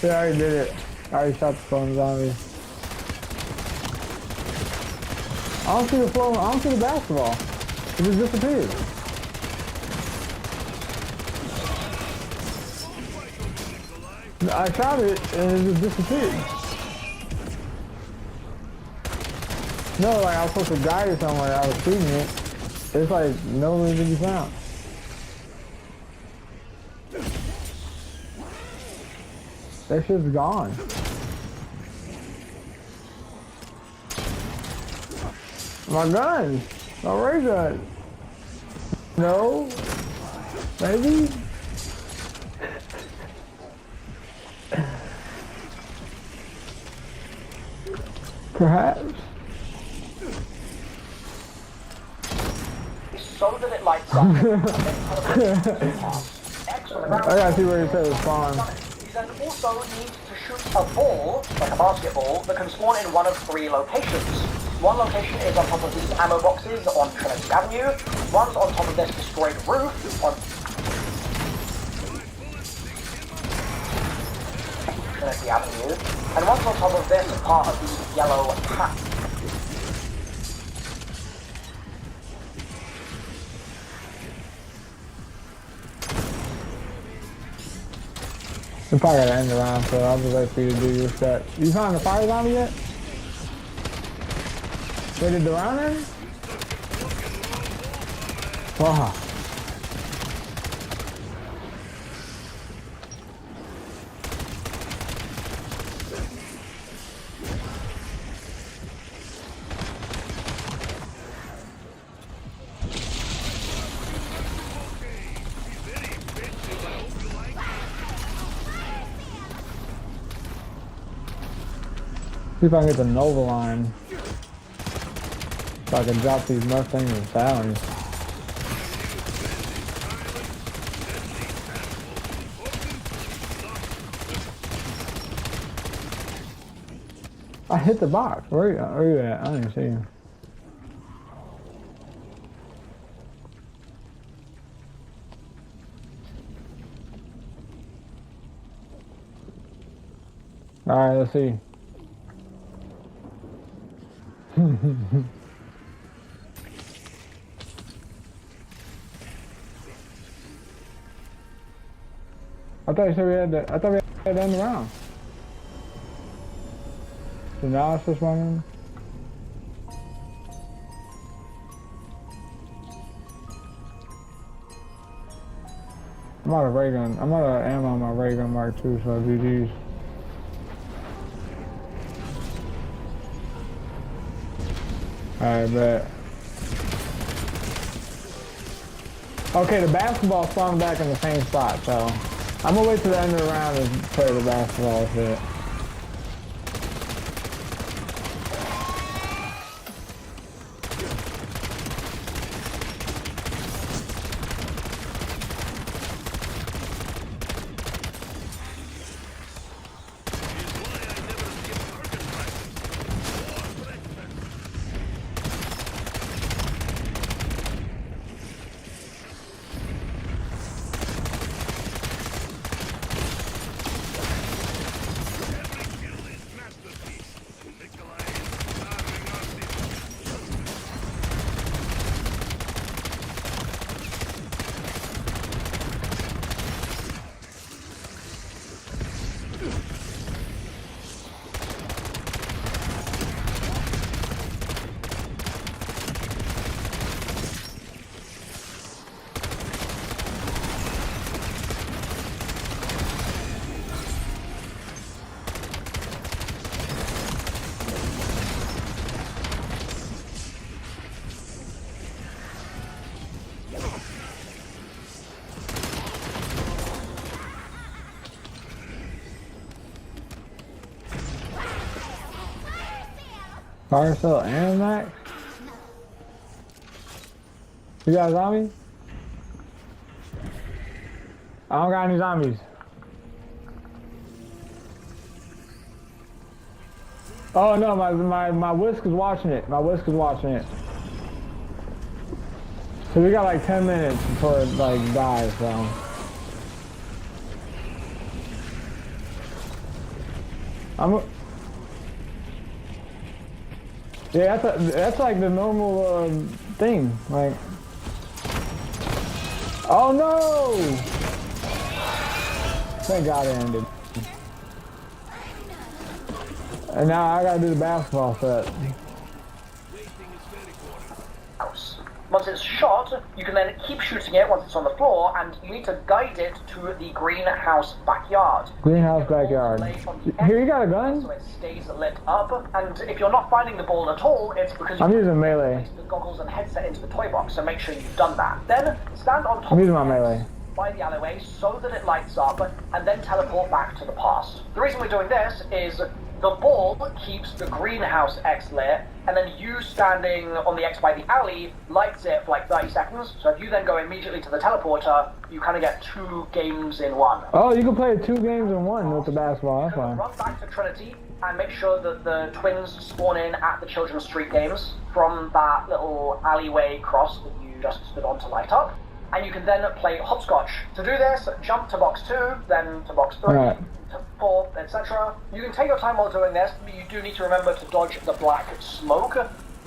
Yeah, I already did it. I already shot the floating zombie. I don't see the floating, I don't see the basketball. It just disappeared. I shot it and it just disappeared. No, like I was supposed to guide it somewhere, I was shooting it. It's like nowhere to be found. That shit's gone. My gun! My ray gun! No? Maybe? Perhaps? So that it lights up. I gotta see where it says spawn. You then also need to shoot a ball, like a basketball, that can spawn in one of 3 locations. One location is on top of these ammo boxes on Trinity Avenue, one's on top of this destroyed roof on Trinity Avenue, and one's on top of this part of the yellow hat. We probably gotta end the round, so I'll just wait for you to do your set. You found the fire zombie yet? Wait, did the round end? Wow. See if I can get the Nova line. So I can drop these Mustangs and Stallions. I hit the box. Where are you at? I didn't even see you. Alright, let's see. I thought you said we had to, I thought we had to end the round. So now it's just running. I'm out of ray gun. I'm out of ammo on my ray gun Mark II, so GG's. Alright, bet. Okay, the basketball spawned back in the same spot, so I'm gonna wait till the end of the round and play the basketball shit. Fire cell and max? You got zombies? I don't got any zombies. Oh no, my whisk is watching it. My whisk is watching it. So we got like 10 minutes before it like dies, so. Yeah, that's like the normal thing, like. Oh no! Thank God it ended. And now I gotta do the basketball set. Once it's shot, you can then keep shooting it once it's on the floor, and you need to guide it to the greenhouse backyard. Greenhouse backyard. Here, you got a gun? So it stays lit up, and if you're not finding the ball at all, it's because I'm using melee. The goggles and headset into the toy box, so make sure you've done that. Then stand on top I'm using my melee. by the alleyway so that it lights up, and then teleport back to the past. The reason we're doing this is the ball keeps the greenhouse X lit, and then you standing on the X by the alley lights it for like 30 seconds. So if you then go immediately to the teleporter, you kind of get 2 games in 1. Oh, you can play 2 games in 1 with the basketball, that's fine. Run back to Trinity and make sure that the twins spawn in at the Children's Street games from that little alleyway cross that you just stood on to light up. And you can then play hopscotch. To do this, jump to box 2, then to box 3, right. to 4, etc. You can take your time while doing this, but you do need to remember to dodge the black smoke.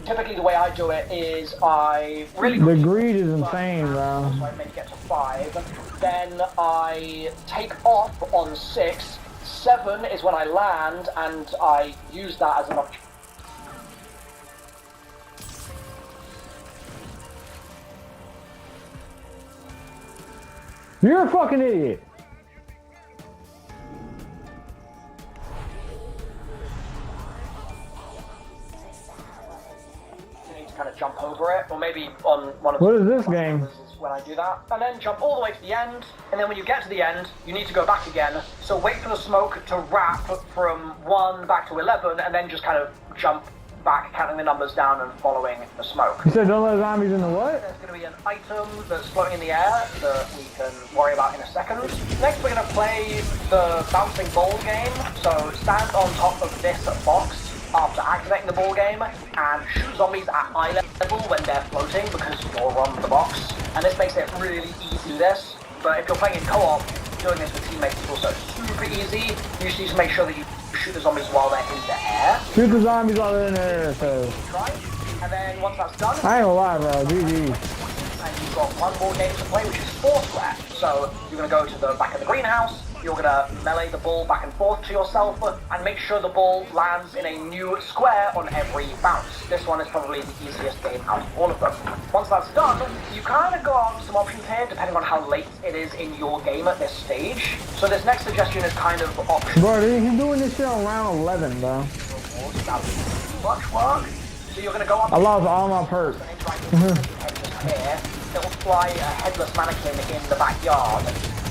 Typically the way I do it is I really... The greed is insane, bro. So I make it get to 5. Then I take off on 6. 7 is when I land, and I use that as an opportunity. You're a fucking idiot. You need to kind of jump over it, or maybe on one of What is this game? When I do that, and then jump all the way to the end, and then when you get to the end, you need to go back again. So wait for the smoke to wrap from 1 back to 11, and then just kind of jump back, counting the numbers down and following the smoke. You said don't let zombies in the what? There's going to be an item that's floating in the air that we can worry about in a second. Next we're going to play the bouncing ball game. So stand on top of this box after activating the ball game and shoot zombies at eye level when they're floating because you're on the box. And this makes it really easy to do this. But if you're playing in co-op, doing this with teammates is also super easy. You just need to make sure that you shoot the zombies while they're in the air. Shoot the zombies while they're in the air, so. Try. And then once that's done, I ain't gonna lie, bro. GG. and you've got one more game to play, which is Foursquare. So you're going to go to the back of the greenhouse, you're going to melee the ball back and forth to yourself, and make sure the ball lands in a new square on every bounce. This one is probably the easiest game out of all of them. Once that's done, you kind of got some options here, depending on how late it is in your game at this stage. So this next suggestion is kind of optional. Bro, he's doing this shit on round 11, bro. Much work. So you're going to go up. I lost all my perks. Here, it will fly a headless mannequin in the backyard,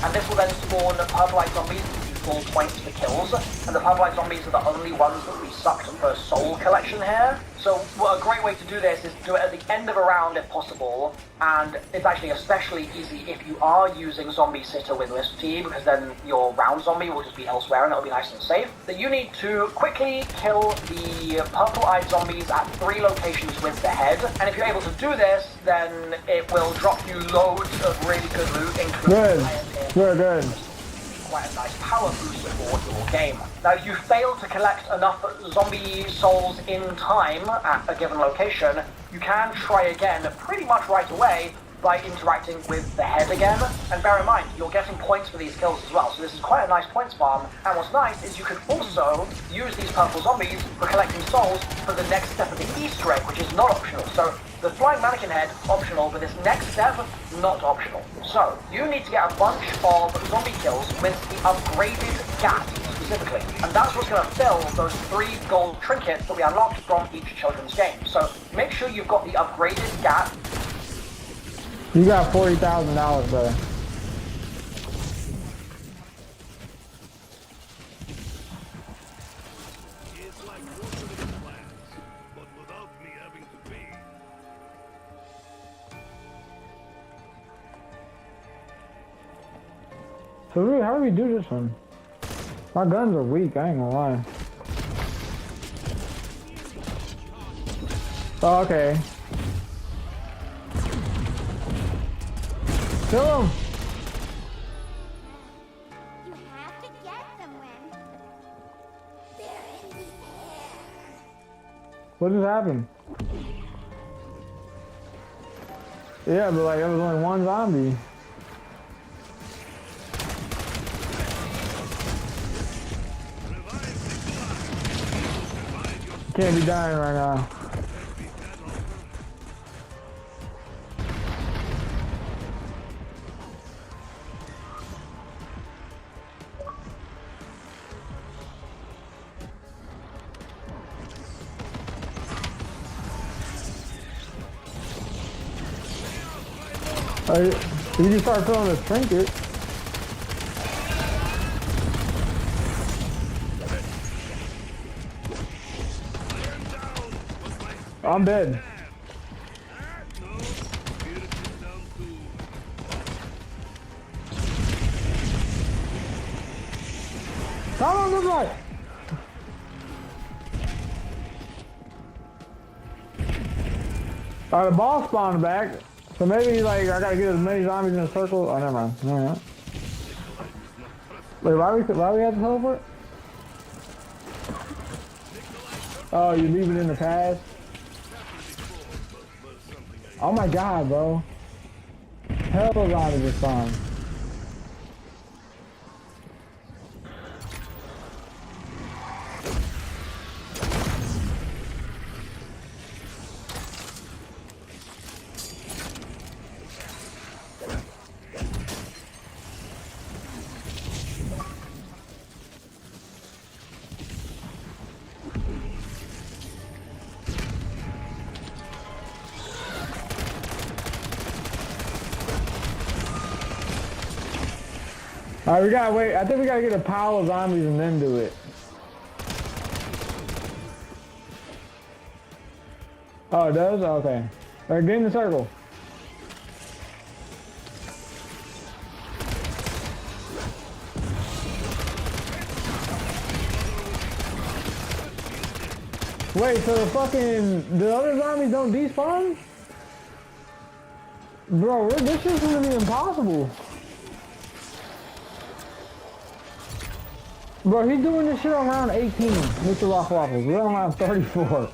and this will then spawn purple-eyed zombies with full points for kills, and the purple-eyed zombies are the only ones that will be sucked for soul collection here. So a great way to do this is to do it at the end of a round if possible, and it's actually especially easy if you are using Zombie Sitter with Lisp T, because then your round zombie will just be elsewhere and it'll be nice and safe. That you need to quickly kill the purple-eyed zombies at 3 locations with the head, and if you're able to do this, then it will drop you loads of really good loot, including Good. quite a nice power boost for your game. Now, if you fail to collect enough zombie souls in time at a given location, you can try again pretty much right away by interacting with the head again. And bear in mind, you're getting points for these kills as well, so this is quite a nice points farm. And what's nice is you can also use these purple zombies for collecting souls for the next step of the Easter egg, which is not optional. So the flying mannequin head, optional, but this next step, not optional. So you need to get a bunch of zombie kills with the upgraded GAT specifically. And that's what's going to fill those 3 gold trinkets that we unlocked from each children's game. So make sure you've got the upgraded GAT. You got $40,000, brother. It's like working in class, but So really, how do we do this one? My guns are weak, I ain't gonna lie. Oh, okay. Kill him! You have to get them when they're in the air. What just happened? Yeah, but like, there was only one zombie. Can't be dying right now. You just start throwing a trinket. I'm dead. Come on, look like. The boss spawned back. So maybe like I gotta get as many zombies in a circle. Oh, never mind. Alright. Wait, why we have to teleport? Oh, you leave it in the past? Oh my god, bro. Hell of zombies are spawned. Alright, we gotta wait. I think we gotta get a pile of zombies and then do it. Oh, it does? Okay. Alright, get in the circle. Wait, so the other zombies don't despawn? Bro, this is gonna be impossible. Bro, he's doing this shit on round 18, Mr. Rock Waffles. We're on round 34.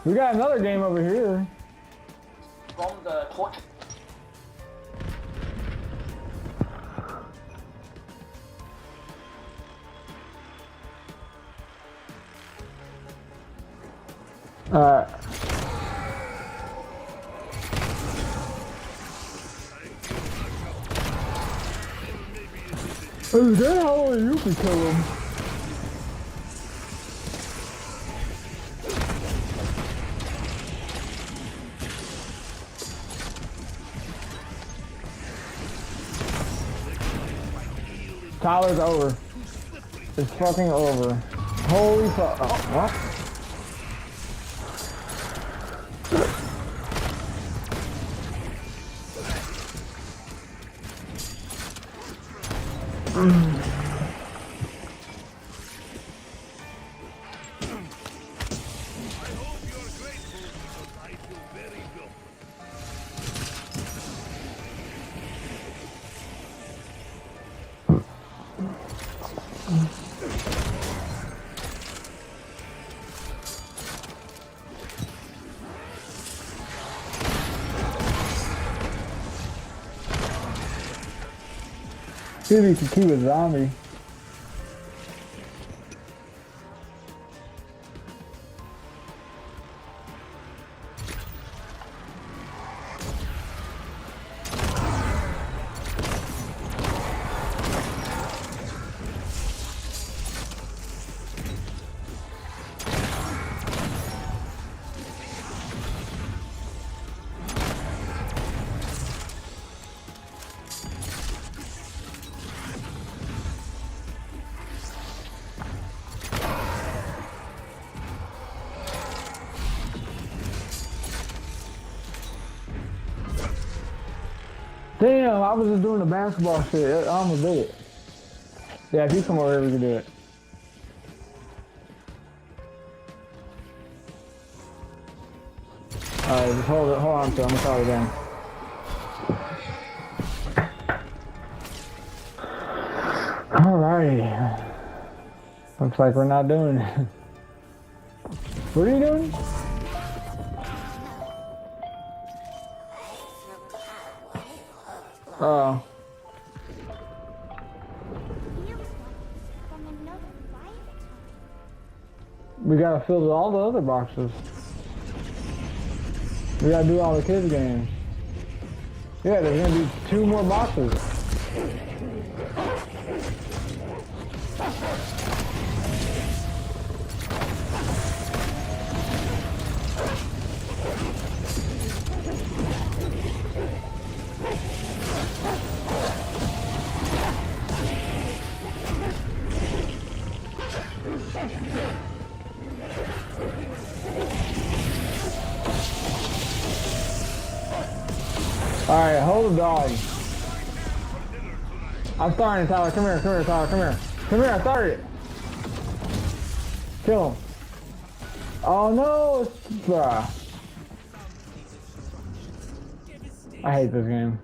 We got another game over here. From the torch. Oh, that how you can kill him. Tyler's over. It's fucking over. Holy fuck. Oh, what? See if he can keep a zombie. Damn, I was just doing the basketball shit. I almost did it. Yeah, if you come over here, we can do it. Alright, just hold on to it. I'm gonna try it again. Alrighty. Looks like we're not doing it. What are you doing? Oh. We gotta fill all the other boxes. We gotta do all the kids games. Yeah, there's gonna be 2 more boxes. Alright, hold the dog. I'm starting it, Tyler. Come here, Tyler. Come here. Come here, I started it. Kill him. Oh no! Bruh. I hate this game.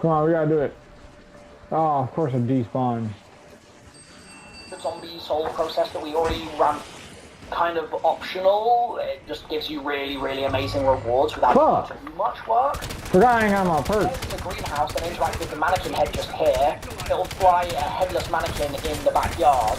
Come on, we gotta do it. Oh, of course it despawned. The zombie soul process that we already ran kind of optional. It just gives you really, really amazing rewards without doing too much work. Forgot I ain't got my perk. In the greenhouse, then interact with the mannequin head just here. It'll fly a headless mannequin in the backyard.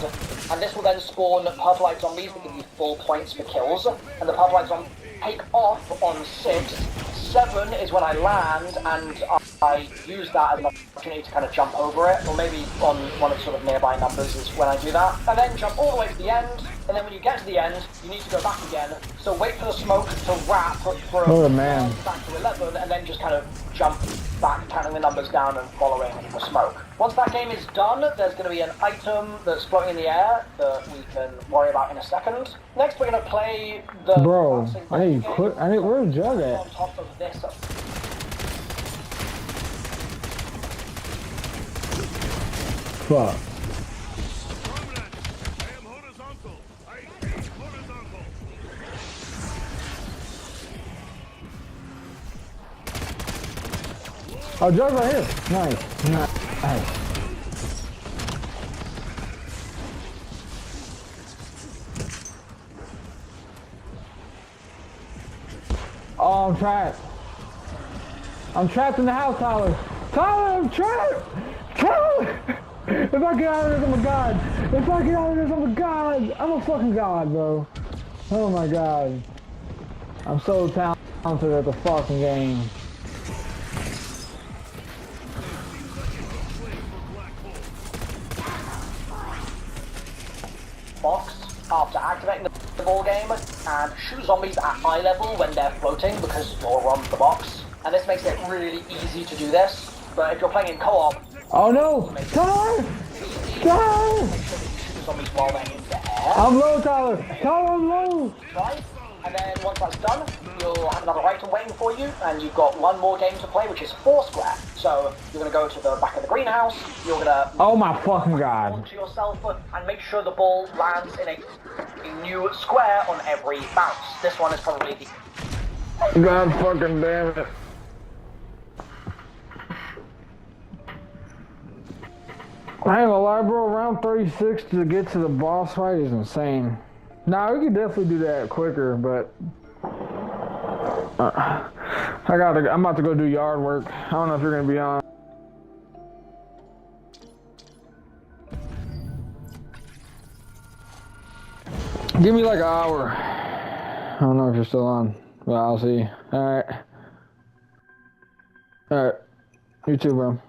And this will then spawn purple-eyed zombies that give you full points for kills. And the purple-eyed zombies take off on 6. 7 is when I land, and I use that as an opportunity to kind of jump over it, or maybe on one of the sort of nearby numbers is when I do that. And then jump all the way to the end, and then when you get to the end, you need to go back again. So wait for the smoke to wrap for back to 11, and then just kind of jump back, counting the numbers down and following the smoke. Once that game is done, there's going to be an item that's floating in the air that we can worry about in a second. Next, we're going to play the... Bro, I need quick. Where's Jug at? On top of this. Fuck. Oh, Jug's right here. Nice. Nice. Oh, I'm trapped. I'm trapped in the house, Tyler. Tyler, I'm trapped. Tyler! If I get out of this, I'm a god. If I get out of this, I'm a god. I'm a fucking god, bro. Oh my god. I'm so talented at the fucking game. Box after activating the ball game and shoot zombies at eye level when they're floating because you're on the box. And this makes it really easy to do this. But if you're playing in co-op, oh no! Tyler! Tyler! Shoot zombies while they're in the air. I'm low, Tyler! Tyler, I'm low! Right? And then once that's done, you'll have another item waiting for you, and you've got one more game to play, which is Foursquare. So you're gonna go to the back of the greenhouse. You're gonna oh my fucking god! onto yourself and make sure the ball lands in a new square on every bounce. This one is probably the God fucking damn it! I ain't gonna lie, bro. Round 36 to get to the boss fight is insane. Nah, we could definitely do that quicker, but I'm about to go do yard work. I don't know if you're gonna be on. Give me like an hour. I don't know if you're still on, but I'll see. All right. You too, bro.